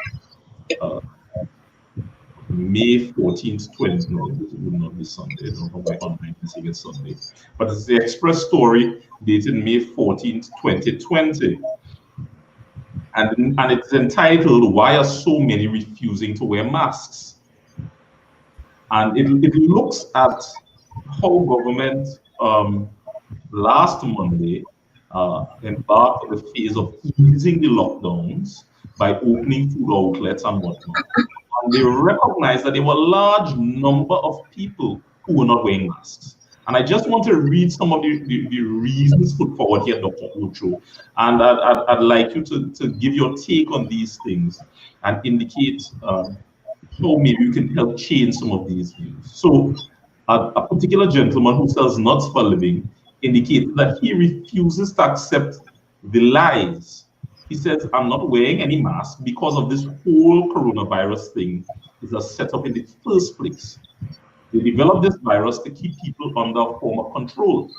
May 14th, 20. No, it would not be Sunday. I don't know why online messaging is Sunday. But it's the Express story dated May 14th, 2020. And it's entitled, "Why Are So Many Refusing to Wear Masks?" And it looks at how government last Monday embarked on the phase of easing the lockdowns by opening food outlets and whatnot. And they recognized that there were a large number of people who were not wearing masks. And I just want to read some of the reasons put forward here, Dr. Ocho. And I'd like you to give your take on these things and indicate how maybe you can help change some of these views. So a particular gentleman who sells nuts for a living indicated that he refuses to accept the lies. He says, "I'm not wearing any mask because of this whole coronavirus thing is a setup in the first place. They developed this virus to keep people under a form of control.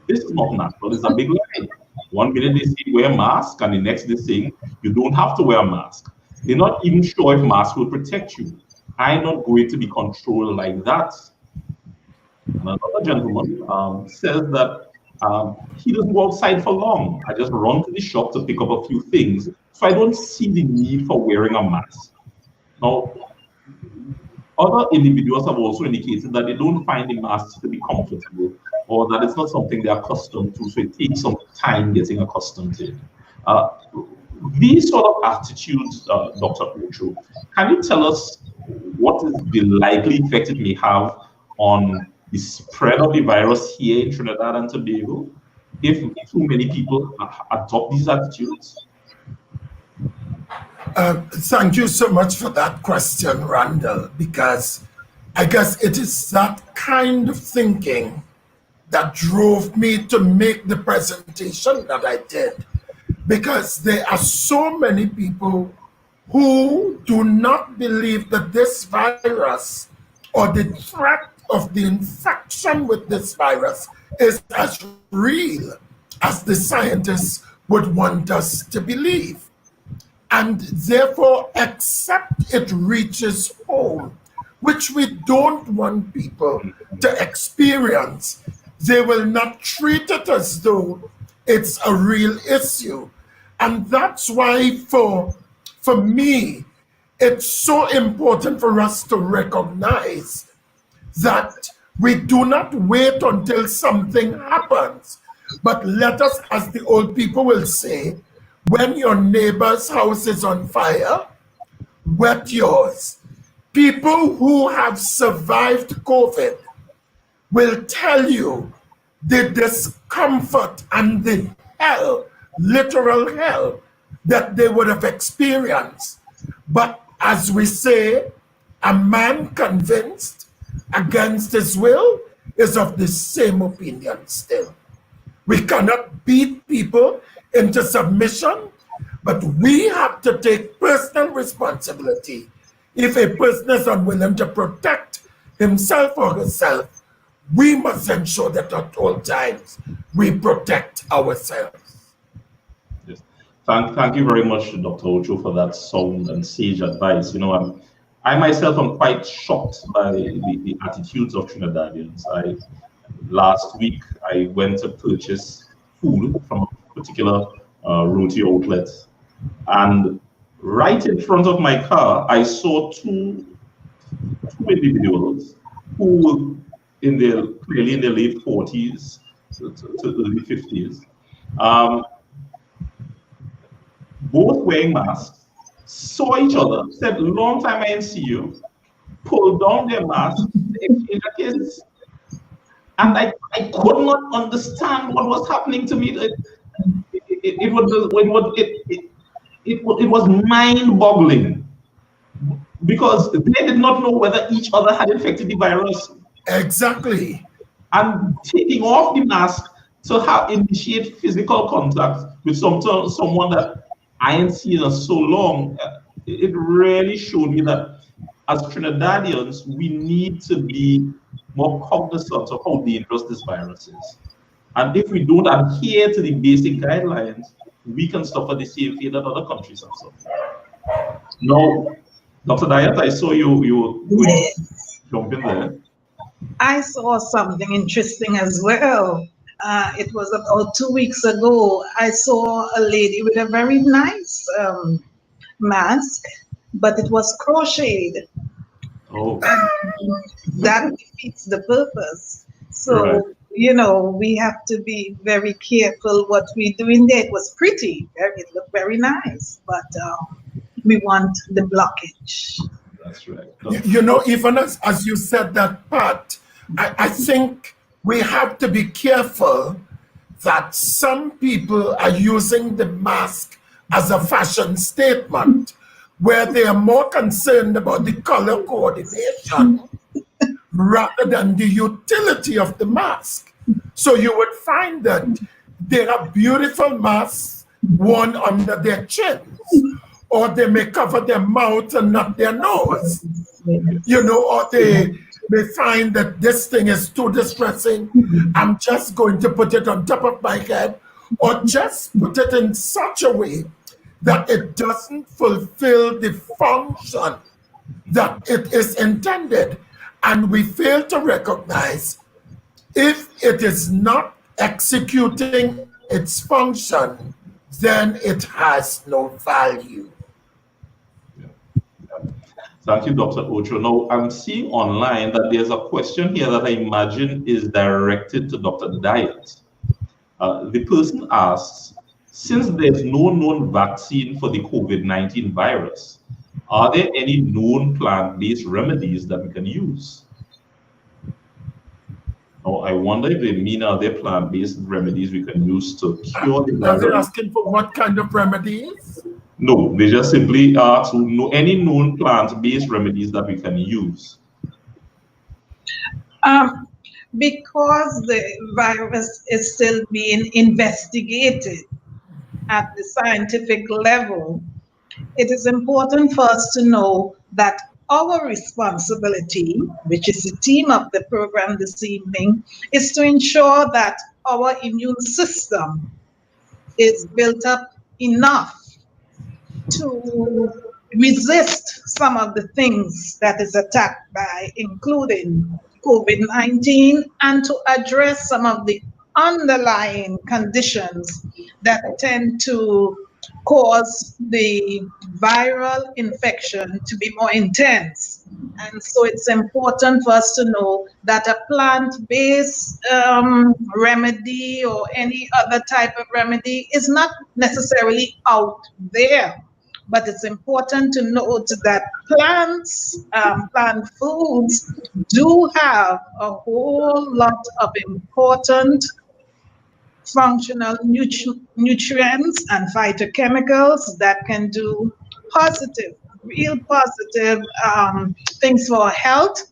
This is not natural, it's a big lie. One minute they say wear a mask, and the next they say you don't have to wear a mask. They're not even sure if masks will protect you. I'm not going to be controlled like that." And another gentleman says that he doesn't go outside for long. "I just run to the shop to pick up a few things, so I don't see the need for wearing a mask." Now, other individuals have also indicated that they don't find the masks to be comfortable, or that it's not something they're accustomed to, so it takes some time getting accustomed to it. These sort of attitudes, Dr. Ocho, can you tell us what is the likely effect it may have on the spread of the virus here in Trinidad and Tobago if too many people adopt these attitudes? Thank you so much for that question, Randall, because I guess it is that kind of thinking that drove me to make the presentation that I did, because there are so many people who do not believe that this virus or the threat of the infection with this virus is as real as the scientists would want us to believe. And therefore, except it reaches home, which we don't want people to experience, they will not treat it as though it's a real issue. And that's why for me, it's so important for us to recognize that we do not wait until something happens, but let us, as the old people will say, when your neighbor's house is on fire, wet yours. People who have survived COVID will tell you the discomfort and the hell, literal hell, that they would have experienced. But as we say, a man convinced against his will is of the same opinion still. We cannot beat people into submission, but we have to take personal responsibility. If a person is unwilling to protect himself or herself, we must ensure that at all times we protect ourselves. Yes. Thank you very much, Dr. Ocho, for that sound and sage advice. You know, I myself am quite shocked by the attitudes of Trinidadians. Last week, I went to purchase food from a particular roti outlet, and right in front of my car, I saw two individuals who were clearly in their late 40s to early 50s, both wearing masks, saw each other, said, "Long time I didn't see you," pulled down their masks, exchanged kisses. And I could not understand what was happening to me. It was mind-boggling because they did not know whether each other had infected the virus. Exactly. And taking off the mask to initiate physical contact with someone that I ain't seen in so long, it really showed me that as Trinidadians, we need to be more cognizant of how dangerous this virus is. And if we don't adhere to the basic guidelines, we can suffer the same fate that other countries have suffered. Now, Dr. Dyett, I saw you jump in there. I saw something interesting as well. It was about 2 weeks ago. I saw a lady with a very nice mask, but it was crocheted. Oh. That defeats the purpose. So, right. We have to be very careful what we do in there. It was pretty, it looked very nice, but we want the blockage. That's right. Even as you said that, Pat, I think we have to be careful that some people are using the mask as a fashion statement, where they are more concerned about the color coordination rather than the utility of the mask. So you would find that there are beautiful masks worn under their chins, or they may cover their mouth and not their nose, or they may find that this thing is too distressing. I'm just going to put it on top of my head, or just put it in such a way that it doesn't fulfill the function that it is intended. And we fail to recognize if it is not executing its function, then it has no value. Thank you, Dr. Ocho. Now, I'm seeing online that there's a question here that I imagine is directed to Dr. Dyett. The person asks, since there's no known vaccine for the COVID-19 virus, are there any known plant-based remedies that we can use? Now, I wonder if they mean, are there plant-based remedies we can use to cure the virus? Are they asking for what kind of remedies? No, they just simply ask to know any known plant-based remedies that we can use. Because the virus is still being investigated at the scientific level, it is important for us to know that our responsibility, which is the theme of the program this evening, is to ensure that our immune system is built up enough to resist some of the things that is attacked by, including COVID-19, and to address some of the underlying conditions that tend to cause the viral infection to be more intense. And so it's important for us to know that a plant-based remedy or any other type of remedy is not necessarily out there. But it's important to note that plants, plant foods do have a whole lot of important functional nutrients and phytochemicals that can do real positive things for our health,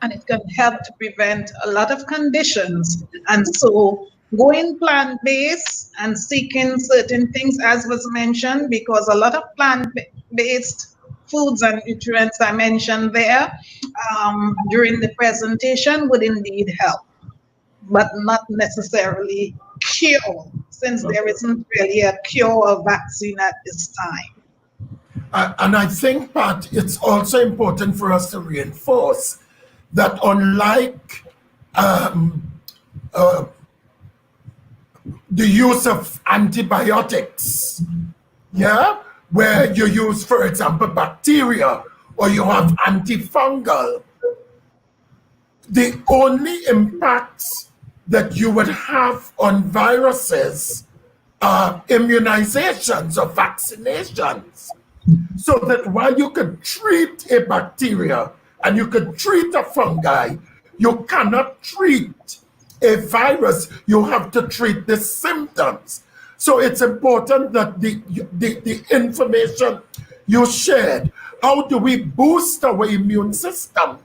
and it can help to prevent a lot of conditions. And so going plant-based and seeking certain things, as was mentioned, because a lot of plant-based foods and nutrients I mentioned there during the presentation would indeed help, but not necessarily cure, since there isn't really a cure or vaccine at this time. And I think, Pat, it's also important for us to reinforce that unlike the use of antibiotics, where you use, for example, bacteria, or you have antifungal, the only impacts that you would have on viruses are immunizations or vaccinations. So that while you could treat a bacteria and you could treat a fungi, you cannot treat a virus, you have to treat the symptoms. So it's important that the information you shared, how do we boost our immune system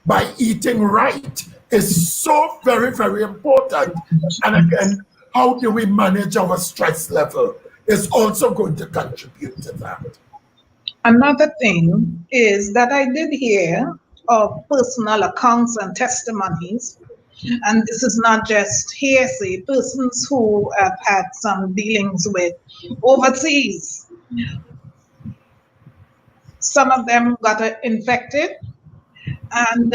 by eating right, is so very, very important. And again, how do we manage our stress level is also going to contribute to that. Another thing is that I did hear of personal accounts and testimonies, and this is not just hearsay, persons who have had some dealings with overseas. Some of them got infected, and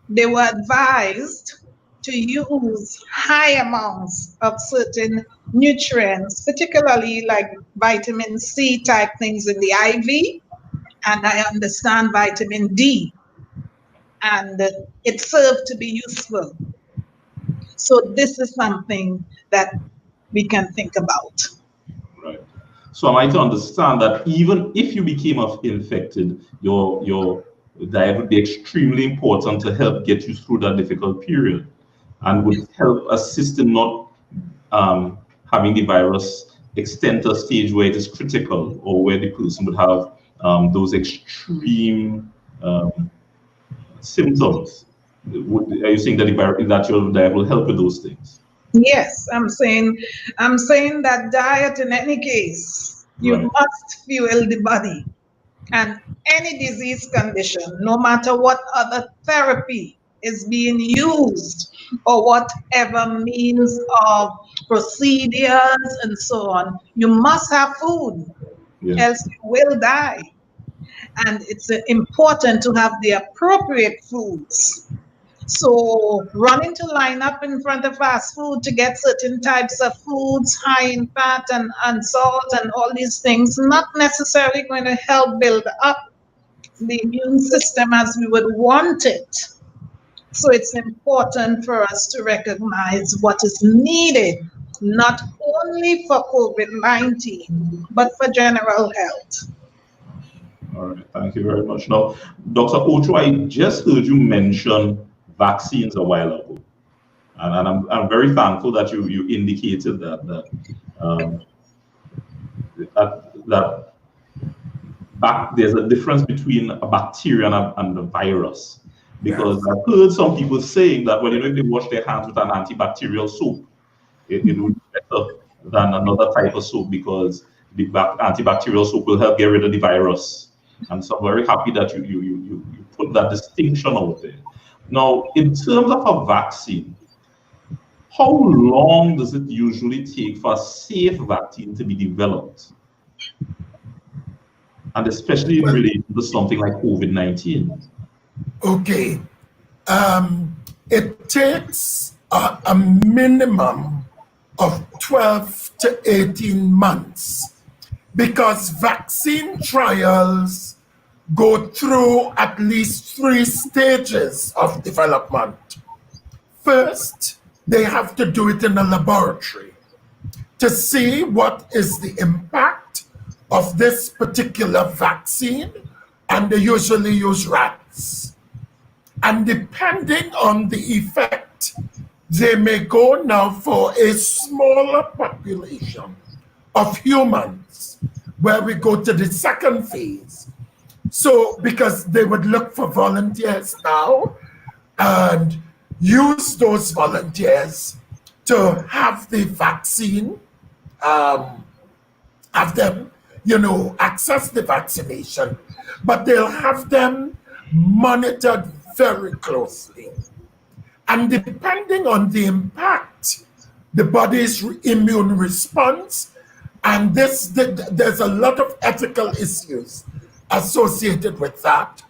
they were advised to use high amounts of certain nutrients, particularly like vitamin C type things in the IV, and I understand vitamin D, and it served to be useful. So this is something that we can think about. Right. So am I to understand that even if you became infected, your diet would be extremely important to help get you through that difficult period, and would help assist in not having the virus extend to a stage where it is critical, or where the person would have those extreme symptoms? Are you saying that your diet will help with those things? Yes, I'm saying that diet, in any case, you must fuel the body. And any disease condition, no matter what other therapy is being used or whatever means of procedures and so on, you must have food, else you will die. And it's important to have the appropriate foods. So running to line up in front of fast food to get certain types of foods high in fat and salt and all these things, not necessarily going to help build up the immune system as we would want it. So it's important for us to recognize what is needed, not only for COVID-19, but for general health. All right, thank you very much. Now, Dr. Ocho, I just heard you mention vaccines a while ago, and I'm very thankful that you indicated that there's a difference between a bacteria and a virus, because I've heard some people saying that if they wash their hands with an antibacterial soap, it would be better than another type of soap, because the antibacterial soap will help get rid of the virus. And so I'm very happy that you put that distinction out there. Now, in terms of a vaccine, how long does it usually take for a safe vaccine to be developed? And especially in relation to something like COVID-19. Okay. It takes a minimum of 12 to 18 months, because vaccine trials go through at least 3 stages of development. First, they have to do it in a laboratory to see what is the impact of this particular vaccine, and they usually use rats. And depending on the effect, they may go now for a smaller population of humans, where we go to the second phase. So, because they would look for volunteers now and use those volunteers to have the vaccine, have them, access the vaccination, but they'll have them monitored very closely. And depending on the impact, the body's immune response, and there's a lot of ethical issues associated with that,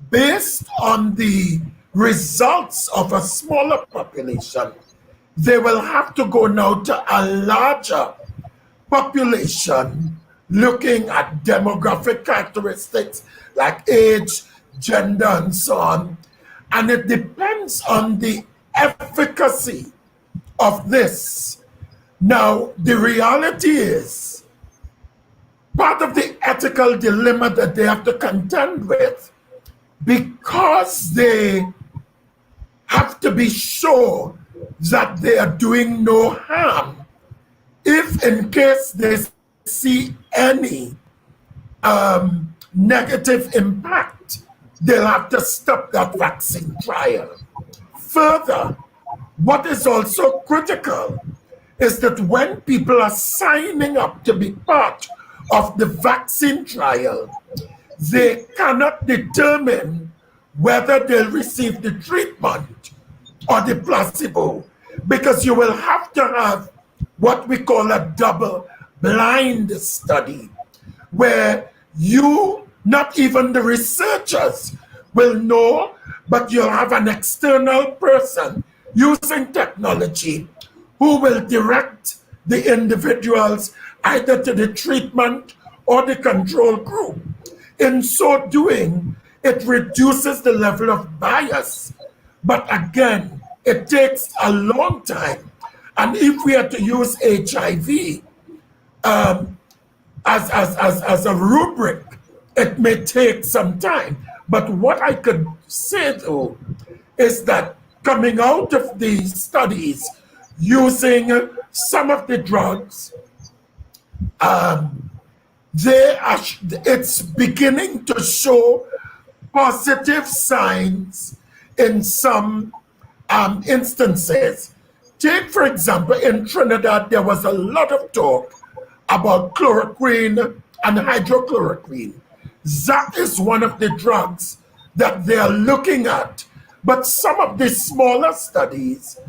based on the results of a smaller population, they will have to go now to a larger population, looking at demographic characteristics like age, gender, and so on. And it depends on the efficacy of this. Now, the reality is, part of the ethical dilemma that they have to contend with, because they have to be sure that they are doing no harm. If in case they see any negative impact, they'll have to stop that vaccine trial. Further, what is also critical is that when people are signing up to be part of the vaccine trial, they cannot determine whether they'll receive the treatment or the placebo, because you will have to have what we call a double-blind study, where you, not even the researchers, will know, but you'll have an external person using technology who will direct the individuals either to the treatment or the control group. In so doing, it reduces the level of bias. But again, it takes a long time. And if we are to use HIV as a rubric, it may take some time. But what I could say, though, is that coming out of the studies using some of the drugs, it's beginning to show positive signs in some instances. Take, for example, in Trinidad, there was a lot of talk about chloroquine and hydrochloroquine. That is one of the drugs that they are looking at. But some of the smaller studies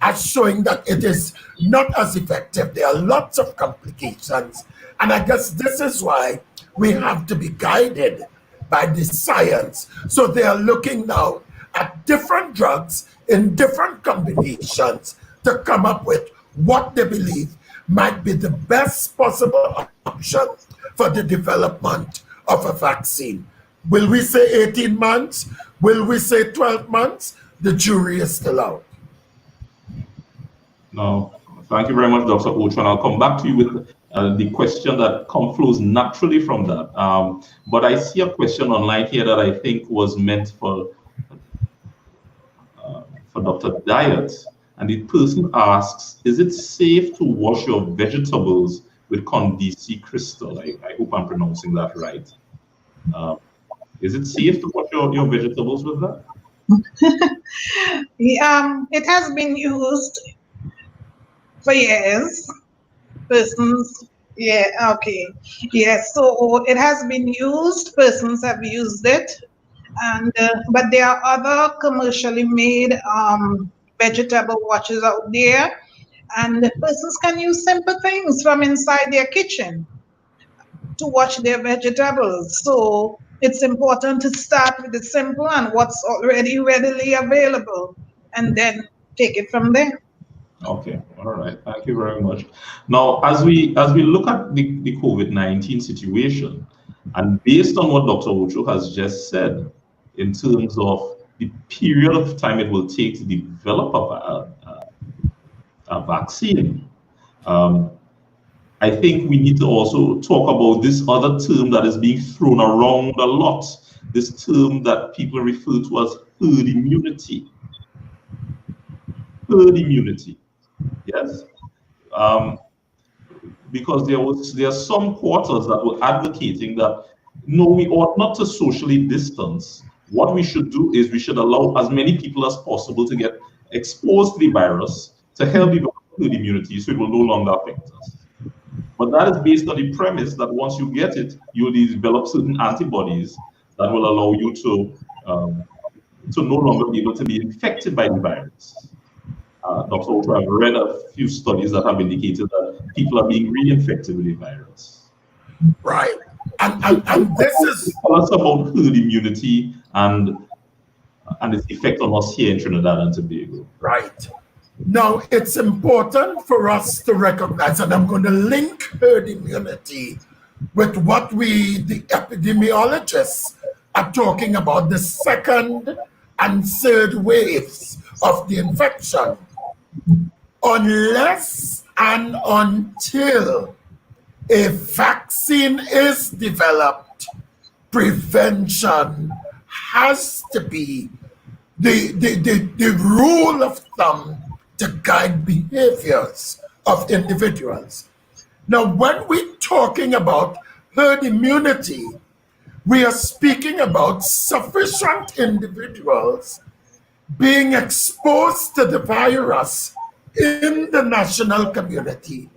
are showing that it is not as effective. There are lots of complications. And I guess this is why we have to be guided by the science. So they are looking now at different drugs in different combinations to come up with what they believe might be the best possible option for the development of a vaccine. Will we say 18 months? Will we say 12 months? The jury is still out. No, thank you very much, Dr. Ocho, and I'll come back to you with the question that flows naturally from that. But I see a question online here that I think was meant for Dr. Dyett, and the person asks, is it safe to wash your vegetables with Condisi crystal? I hope I'm pronouncing that right. Is it safe to wash your vegetables with that? It has been used for years. Persons, yeah, okay. Yes, so it has been used, persons have used it, and but there are other commercially made vegetable washes out there, and the persons can use simple things from inside their kitchen to wash their vegetables. So it's important to start with the simple and what's already readily available, and then take it from there. Okay, all right. Thank you very much. Now, as we look at the COVID-19 situation, and based on what Dr. Ocho has just said, in terms of the period of time it will take to develop a vaccine, I think we need to also talk about this other term that is being thrown around a lot, this term that people refer to as herd immunity. Herd immunity. Yes, because there are some quarters that were advocating that no, we ought not to socially distance. What we should do is we should allow as many people as possible to get exposed to the virus to help develop herd immunity, so it will no longer affect us. But that is based on the premise that once you get it, you will develop certain antibodies that will allow you to no longer be able to be infected by the virus. Dr. Ocho, I've read a few studies that have indicated that people are being reinfected with the virus. Right. And this is... Tell us about herd immunity and its effect on us here in Trinidad and Tobago. Right. Now, it's important for us to recognize, and I'm going to link herd immunity with what the epidemiologists, are talking about, the second and third waves of the infection. Unless and until a vaccine is developed, prevention has to be the rule of thumb to guide behaviors of individuals. Now, when we're talking about herd immunity, we are speaking about sufficient individuals being exposed to the virus in the national community,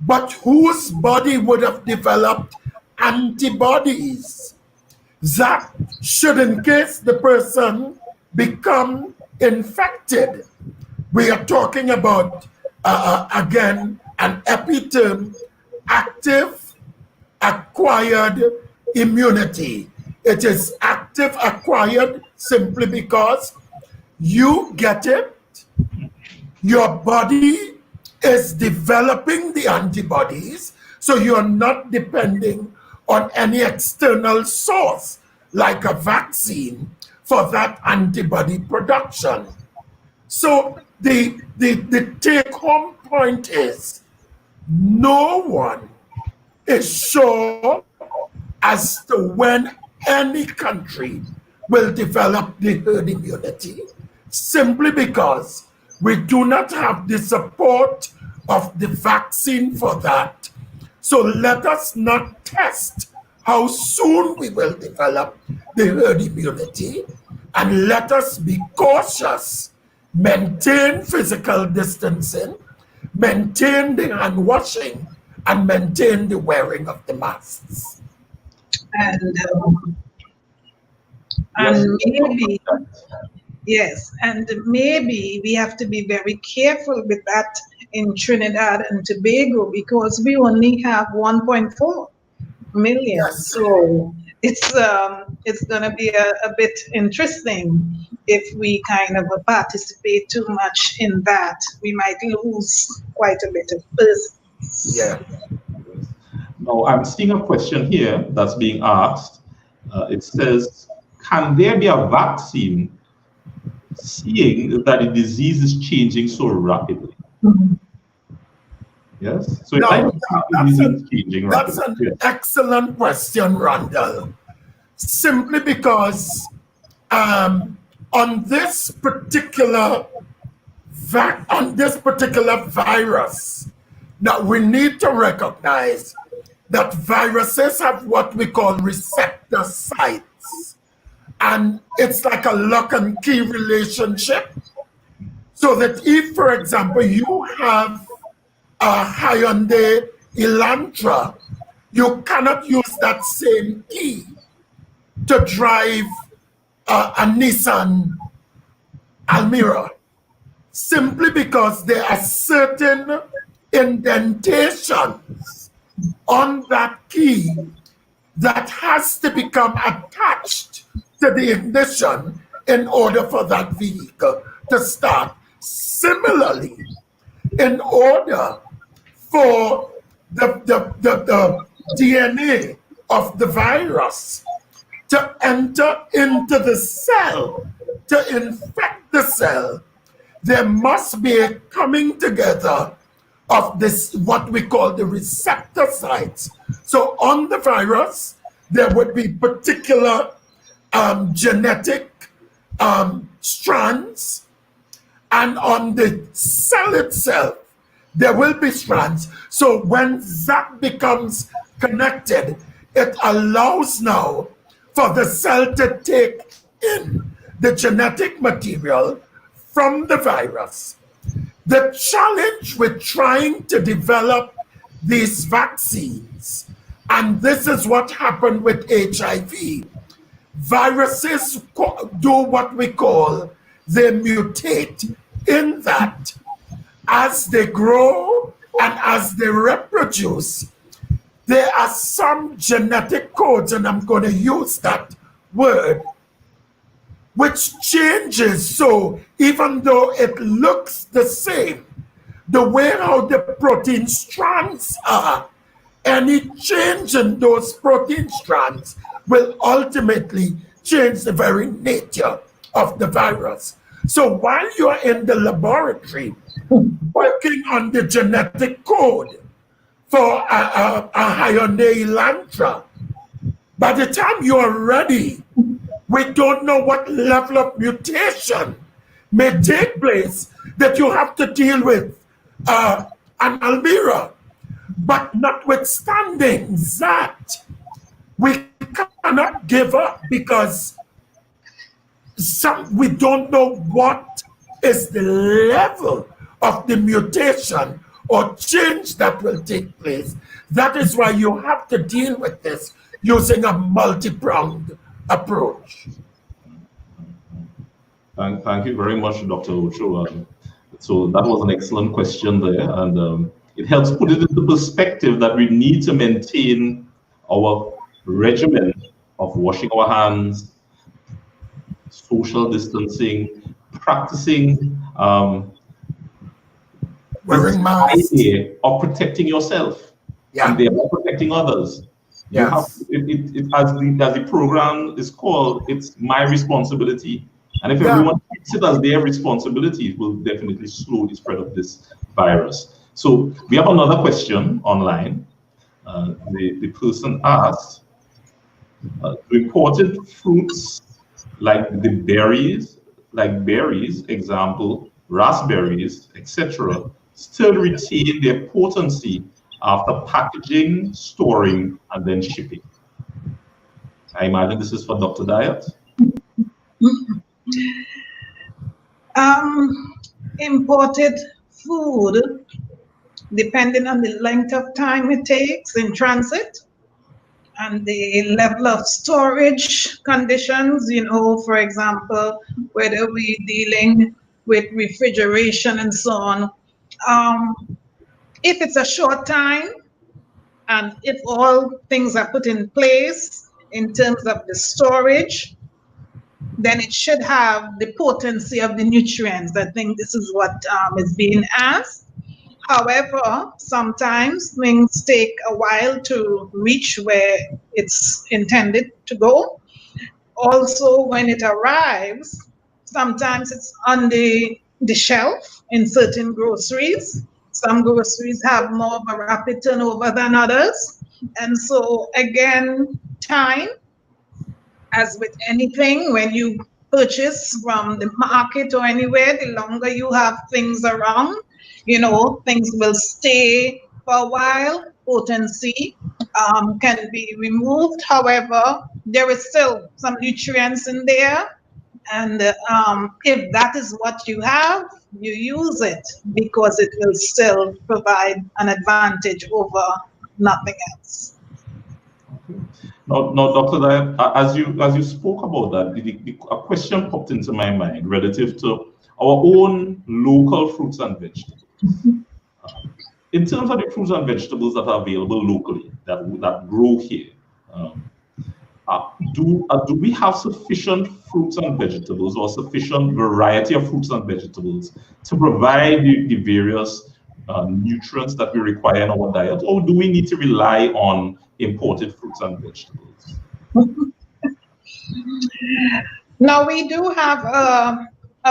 but whose body would have developed antibodies that should, in case the person become infected, we are talking about, again, an epiterm, active acquired immunity. It is active acquired simply because you get it, your body is developing the antibodies, so you're not depending on any external source like a vaccine for that antibody production. So the take-home point is no one is sure as to when any country will develop the herd immunity, simply because we do not have the support of the vaccine for that. So let us not test how soon we will develop the herd immunity, and let us be cautious, maintain physical distancing, maintain the hand washing, and maintain the wearing of the masks. And maybe, yes, and maybe we have to be very careful with that in Trinidad and Tobago, because we only have 1.4 million. Yes. So it's going to be a bit interesting if we kind of participate too much in that. We might lose quite a bit of business. Yeah. Now, I'm seeing a question here that's being asked. It says, can there be a vaccine seeing that the disease is changing so rapidly? Mm-hmm. Yes? So No, that's an excellent question, Randall. Simply because on this particular virus, now we need to recognize that viruses have what we call receptor sites. And it's like a lock and key relationship. So that if, for example, you have a Hyundai Elantra, you cannot use that same key to drive a Nissan Almera, simply because there are certain indentations on that key that has to become attached to the ignition in order for that vehicle to start. Similarly, in order for the DNA of the virus to enter into the cell, to infect the cell, there must be a coming together of this, what we call the receptor sites. So on the virus, there would be particular genetic strands, and on the cell itself, there will be strands. So when that becomes connected, it allows now for the cell to take in the genetic material from the virus. The challenge with trying to develop these vaccines, and this is what happened with HIV, viruses do what we call, they mutate, in that as they grow and as they reproduce, there are some genetic codes, and I'm going to use that word, which changes. So even though it looks the same, the way how the protein strands are, any change in those protein strands will ultimately change the very nature of the virus. So while you are in the laboratory working on the genetic code for a Hyundai Elantra, by the time you are ready We don't know what level of mutation may take place that you have to deal with an Almira. But notwithstanding that, we cannot give up because we don't know what is the level of the mutation or change that will take place. That is why you have to deal with this using a multi-pronged approach. Thank you very much, Dr. Ocho. So that was an excellent question there, and it helps put it into perspective that we need to maintain our regimen of washing our hands, social distancing, practicing wearing masks, of protecting yourself, and thereby protecting others. Yes. You have, as the program is called, it's my responsibility. And if everyone takes it as their responsibility, it will definitely slow the spread of this virus. So we have another question online. The person asked, imported fruits like berries, example, raspberries, etc., still retain their potency after packaging, storing, and then shipping. I imagine this is for Dr. Dyett. Imported food, depending on the length of time it takes in transit and the level of storage conditions, for example, whether we're dealing with refrigeration and so on. If it's a short time and if all things are put in place in terms of the storage, then it should have the potency of the nutrients. I think this is what is being asked. However, sometimes things take a while to reach where it's intended to go. Also, when it arrives, sometimes it's on the shelf in certain groceries. Some groceries have more of a rapid turnover than others. And so again, time, as with anything, when you purchase from the market or anywhere, the longer you have things around, things will stay for a while. Potency can be removed. However, there is still some nutrients in there. And if that is what you have, you use it because it will still provide an advantage over nothing else. Okay. Now, Dr. Dyett, as you spoke about that, a question popped into my mind relative to our own local fruits and vegetables. In terms of the fruits and vegetables that are available locally, that grow here, do we have sufficient fruits and vegetables or sufficient variety of fruits and vegetables to provide the various nutrients that we require in our diet, or do we need to rely on imported fruits and vegetables? Now, we do have a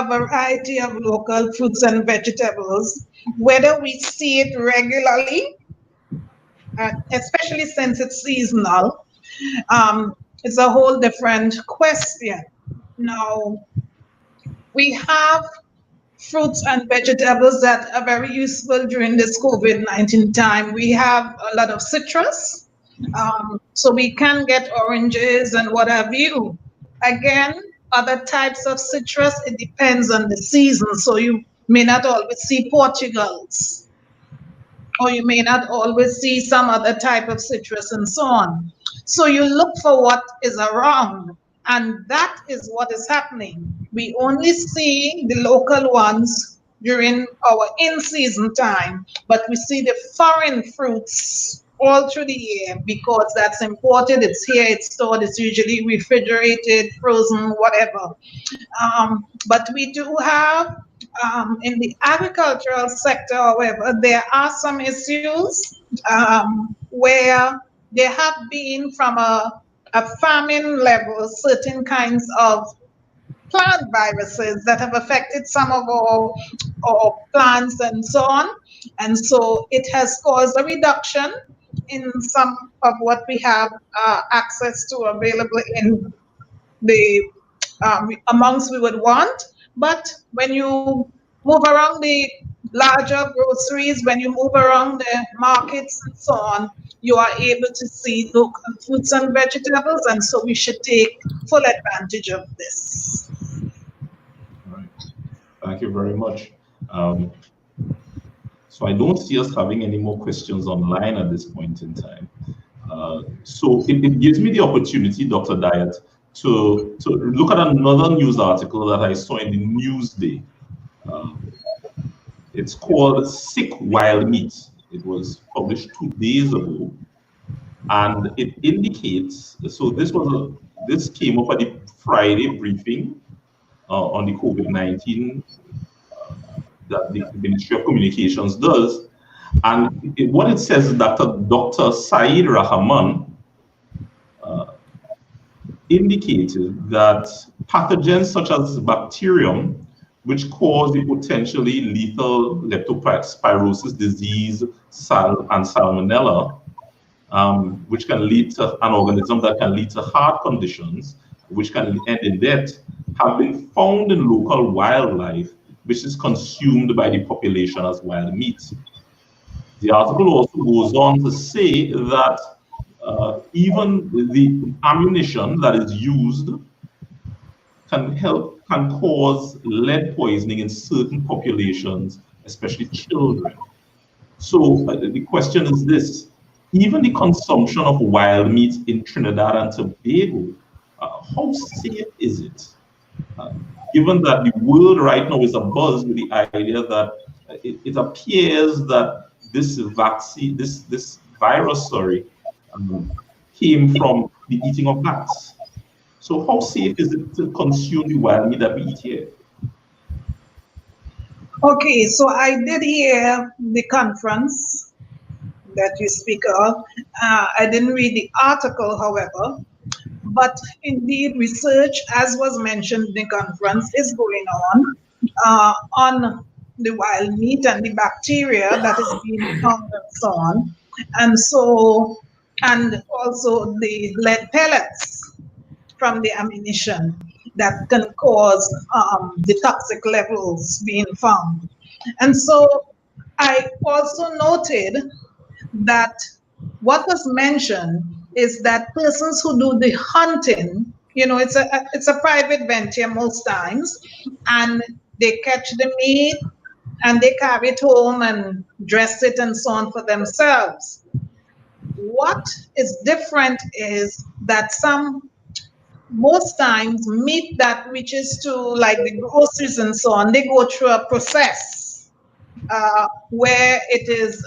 variety of local fruits and vegetables. Whether we see it regularly, especially since it's seasonal, it's a whole different question. Now, we have fruits and vegetables that are very useful during this COVID-19 time. We have a lot of citrus, so we can get oranges and what have you. Again, other types of citrus, it depends on the season. So you may not always see Portugals, or you may not always see some other type of citrus and so on. So you look for what is around, and that is what is happening. We only see the local ones during our in-season time, but we see the foreign fruits all through the year because that's imported, it's here, it's stored, it's usually refrigerated, frozen, whatever. But we do have, in the agricultural sector, however, there are some issues where there have been, from a farming level, certain kinds of plant viruses that have affected some of our plants and so on. And so it has caused a reduction in some of what we have access to available in the amounts we would want. But when you move around the larger groceries, when you move around the markets and so on, you are able to see local fruits and vegetables, and so we should take full advantage of this. All right. Thank you very much. So I don't see us having any more questions online at this point in time. So it gives me the opportunity, Dr. Dyett, to look at another news article that I saw in the Newsday. It's called Sick Wild Meat. It was published 2 days ago, and it indicates, so this came up at the Friday briefing on the COVID-19 that the Ministry of Communications does. And what it says is that Dr. Saeed Rahman indicated that pathogens such as bacterium, which cause the potentially lethal leptospirosis disease and salmonella, which can lead to an organism that can lead to heart conditions, which can end in death, have been found in local wildlife, which is consumed by the population as wild meat. The article also goes on to say that even the ammunition that is used can cause lead poisoning in certain populations, especially children. So the question is this: even the consumption of wild meat in Trinidad and Tobago, how safe is it? Given that the world right now is abuzz with the idea that it appears that this vaccine, this virus, came from the eating of bats. So how safe is it to consume the wild meat that we eat here? Okay, so I did hear the conference that you speak of. I didn't read the article, however, but indeed research, as was mentioned in the conference, is going on the wild meat and the bacteria that is being found and so on. And also the lead pellets from the ammunition that can cause the toxic levels being found. And so I also noted that what was mentioned is that persons who do the hunting, it's a private venture most times, and they catch the meat and they carry it home and dress it and so on for themselves. What is different is that most times meat that reaches to like the groceries and so on, they go through a process where it is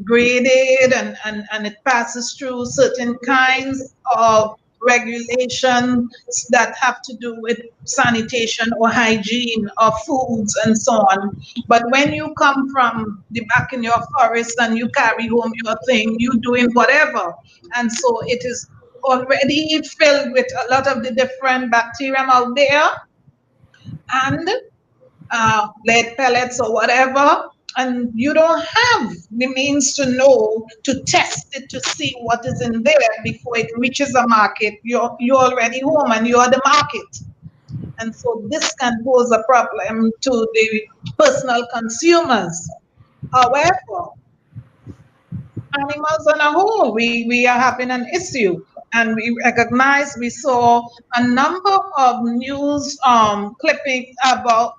graded and it passes through certain kinds of regulations that have to do with sanitation or hygiene of foods and so on. But when you come from the back in your forest and you carry home your thing, you doing whatever. And so it is already filled with a lot of the different bacteria out there and lead pellets or whatever, and you don't have the means to know, to test it, to see what is in there before it reaches the market. You're already home and you're the market. And so this can pose a problem to the personal consumers. However, animals on a whole, we are having an issue. And we saw a number of news clips about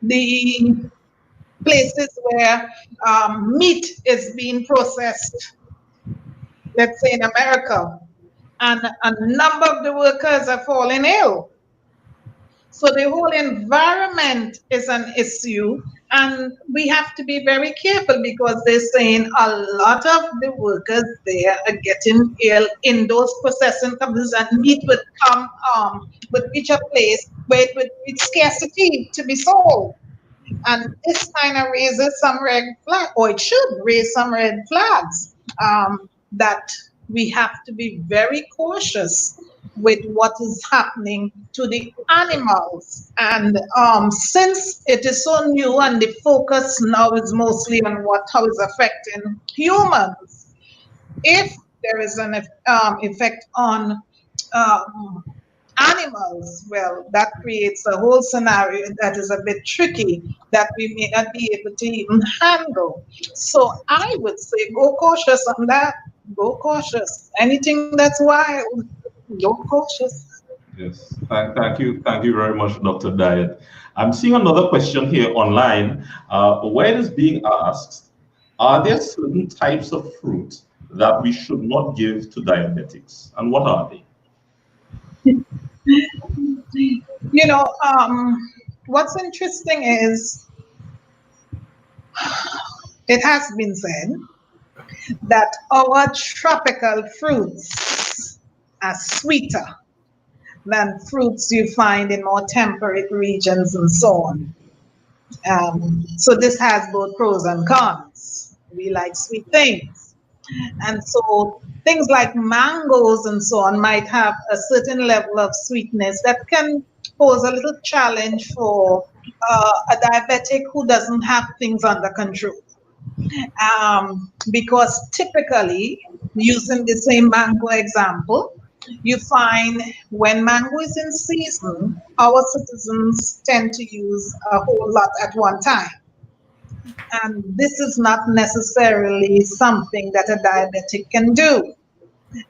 the places where meat is being processed, let's say in America, and a number of the workers are falling ill. So the whole environment is an issue, and we have to be very careful because they're saying a lot of the workers there are getting ill in those processing companies, and meat would reach a place where it would reach scarcity to be sold. And this kind of raises some red flags, or it should raise some red flags, that we have to be very cautious with what is happening to the animals. And since it is so new and the focus now is mostly on how is affecting humans, if there is an effect on animals, well, that creates a whole scenario that is a bit tricky that we may not be able to even handle. So I would say go cautious on that. Go cautious. Anything that's wild, go cautious. Yes, thank you very much, Dr. Dyett. I'm seeing another question here online, where it is being asked, are there certain types of fruit that we should not give to diabetics, and what are they? You know, what's interesting is it has been said that our tropical fruits are sweeter than fruits you find in more temperate regions and so on. So this has both pros and cons. We like sweet things. And so things like mangoes and so on might have a certain level of sweetness that can pose a little challenge for a diabetic who doesn't have things under control. Because typically, using the same mango example, you find when mango is in season, our citizens tend to use a whole lot at one time. And this is not necessarily something that a diabetic can do.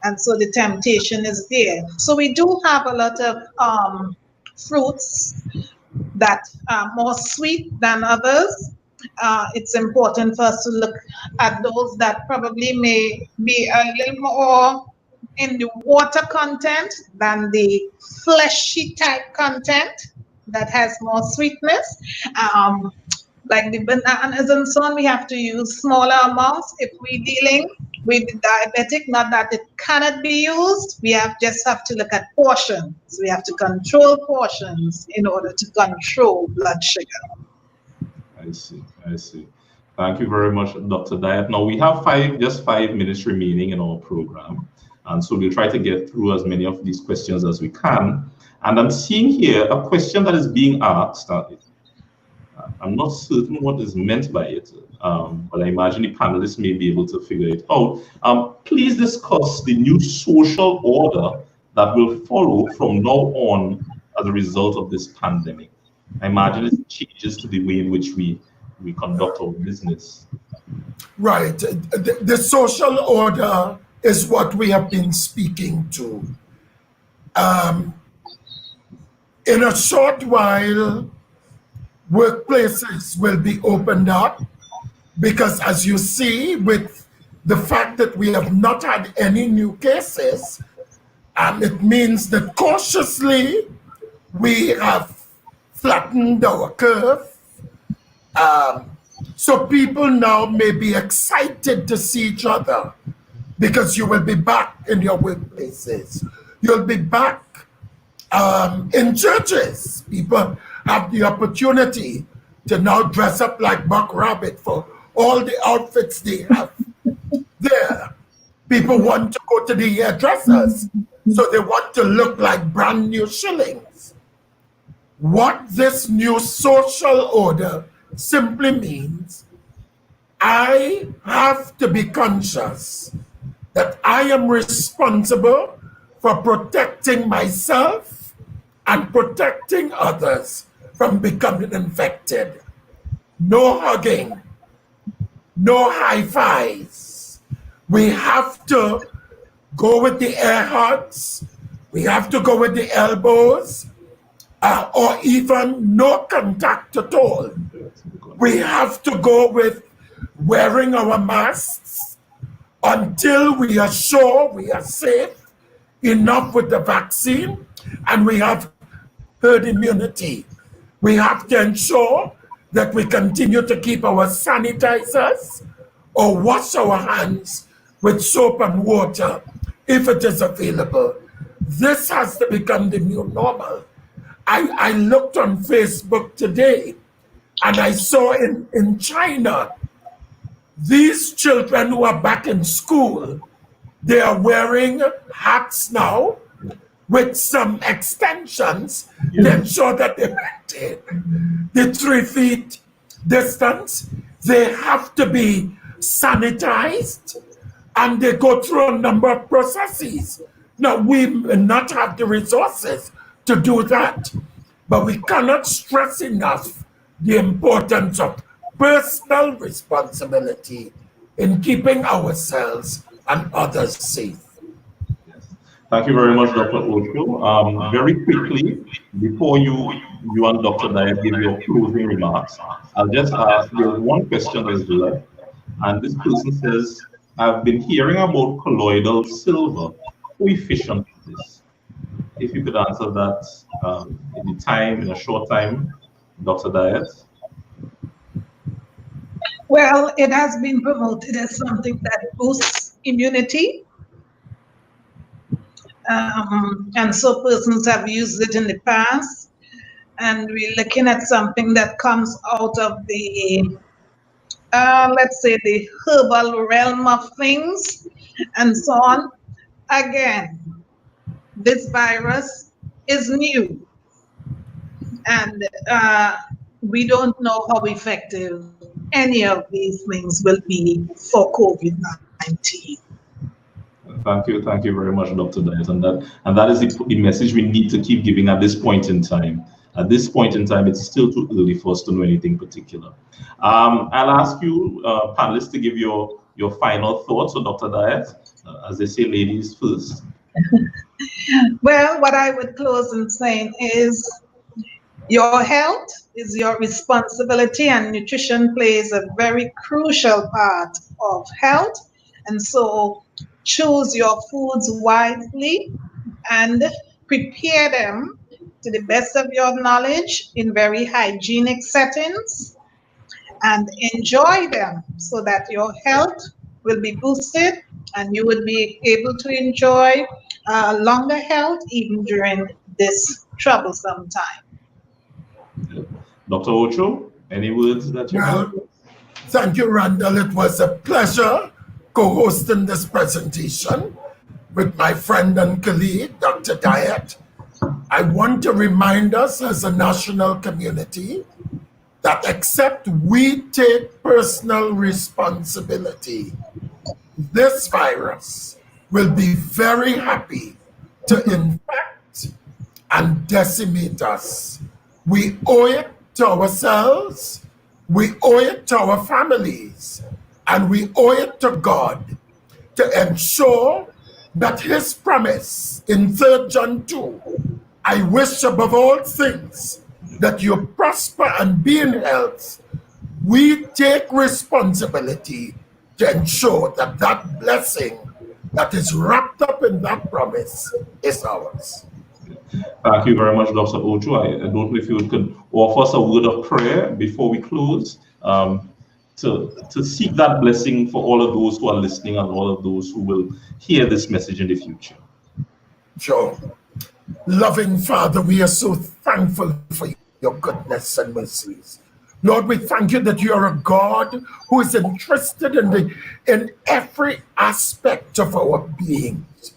And so the temptation is there. So we do have a lot of fruits that are more sweet than others. It's important for us to look at those that probably may be a little more in the water content than the fleshy type content that has more sweetness. Like the bananas and so on, we have to use smaller amounts if we're dealing with the diabetic. Not that it cannot be used, we just have to look at portions. We have to control portions in order to control blood sugar. I see. Thank you very much, Dr. Dyett. Now we have just 5 minutes remaining in our program. And so we'll try to get through as many of these questions as we can. And I'm seeing here a question that is being asked. I'm not certain what is meant by it, but I imagine the panelists may be able to figure it out. Please discuss the new social order that will follow from now on as a result of this pandemic. I imagine it changes to the way in which we conduct our business. Right. The social order is what we have been speaking to. In a short while, workplaces will be opened up because, as you see, with the fact that we have not had any new cases, it means that cautiously we have flattened our curve. So people now may be excited to see each other because you will be back in your workplaces. You'll be back in churches. People have the opportunity to now dress up like Buck Rabbit for all the outfits they have there. People want to go to the hairdressers, so they want to look like brand new shillings. What this new social order simply means, I have to be conscious that I am responsible for protecting myself and protecting others from becoming infected. No hugging, no high fives. We have to go with the air hugs. We have to go with the elbows, or even no contact at all. We have to go with wearing our masks until we are sure we are safe enough with the vaccine and we have herd immunity. We have to ensure that we continue to keep our sanitizers or wash our hands with soap and water if it is available. This has to become the new normal. I looked on Facebook today and I saw in China, these children who are back in school, they are wearing hats now with some extensions to ensure that they maintain the 3 feet distance. They have to be sanitized and they go through a number of processes Now, we may not have the resources to do that, but we cannot stress enough the importance of personal responsibility in keeping ourselves and others safe. Thank you very much, Dr. Ocho. Very quickly, before you and Dr. Dyett give your closing remarks, I'll just ask, there's one question that is left, and this person says, I've been hearing about colloidal silver. How efficient is this? If you could answer that in a short time, Dr. Dyett. Well, it has been promoted as something that boosts immunity. And so persons have used it in the past. And we're looking at something that comes out of the, let's say, the herbal realm of things and so on. Again, this virus is new. And we don't know how effective any of these things will be for COVID-19. Thank you very much, Dr. Dyett. And that is the message we need to keep giving at this point in time. At this point in time, it's still too early for us to know anything particular. I'll ask you, panelists, to give your final thoughts. So, Dr. Dyett, as they say, ladies first. Well, what I would close in saying is your health is your responsibility, and nutrition plays a very crucial part of health. And so choose your foods wisely and prepare them to the best of your knowledge in very hygienic settings, and enjoy them so that your health will be boosted and you would be able to enjoy longer health even during this troublesome time. Dr. Ocho, any words that you have? Thank you, Randall. It was a pleasure co-hosting this presentation with my friend and colleague, Dr. Dyett. I want to remind us as a national community that except we take personal responsibility, this virus will be very happy to infect and decimate us. We owe it to ourselves, we owe it to our families, and we owe it to God to ensure that his promise in 3 John 2, I wish above all things that you prosper and be in health. We take responsibility to ensure that that blessing that is wrapped up in that promise is ours. Thank you very much, Dr. Ocho. I don't know if you could offer us a word of prayer before we close, to seek that blessing for all of those who are listening and all of those who will hear this message in the future. Sure. Loving Father, we are so thankful for your goodness and mercies. Lord, we thank you that you are a God who is interested in every aspect of our beings.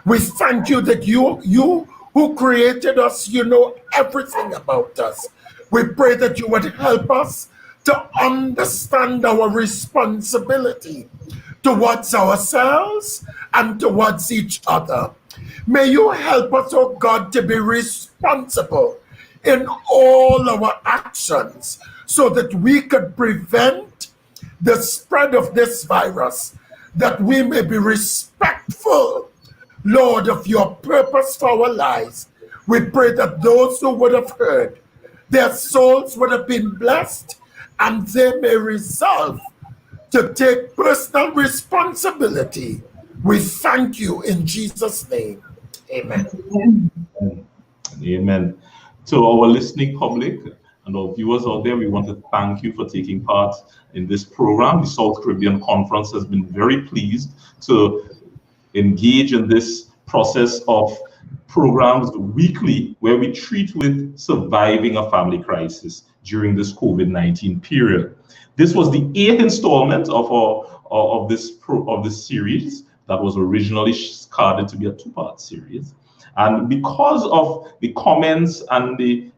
We thank you that you who created us, you know everything about us. We pray that you would help us to understand our responsibility towards ourselves and towards each other. May you help us, oh God, to be responsible in all our actions so that we could prevent the spread of this virus, that we may be respectful, Lord, of your purpose for our lives. We pray that those who would have heard, their souls would have been blessed, and they may resolve to take personal responsibility. We thank you in Jesus' name. Amen. Amen. To our listening public and our viewers out there, we want to thank you for taking part in this program. The South Caribbean Conference has been very pleased to engage in this process of programs weekly where we treat with surviving a family crisis during this COVID-19 period. This was the 8th installment of this series that was originally started to be a 2-part series. And because of the comments and the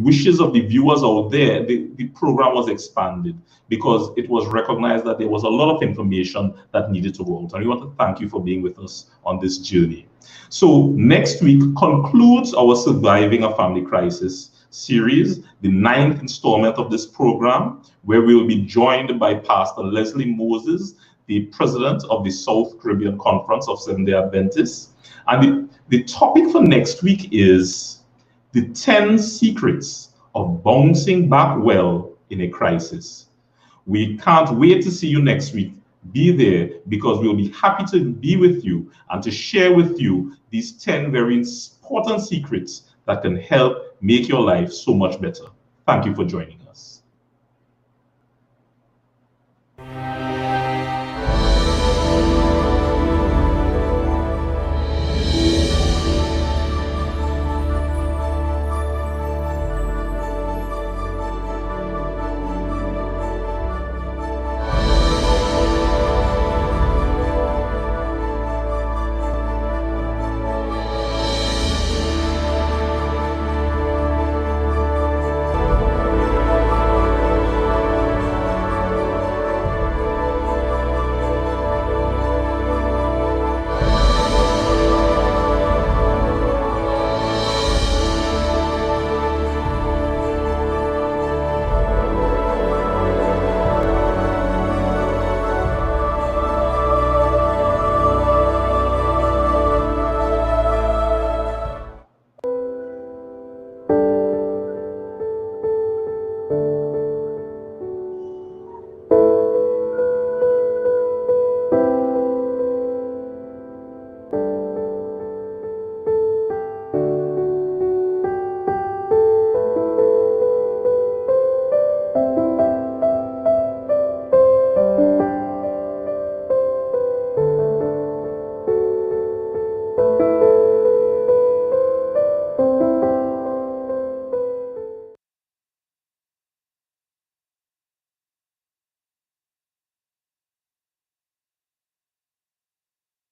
wishes of the viewers out there, the program was expanded because it was recognized that there was a lot of information that needed to go out. And we want to thank you for being with us on this journey. So next week concludes our Surviving a Family Crisis series, the 9th installment of this program, where we will be joined by Pastor Leslie Moses, the president of the South Caribbean Conference of Seventh-day Adventists. And the topic for next week is the 10 secrets of bouncing back well in a crisis. We can't wait to see you next week. Be there, because we'll be happy to be with you and to share with you these 10 very important secrets that can help make your life so much better. Thank you for joining us.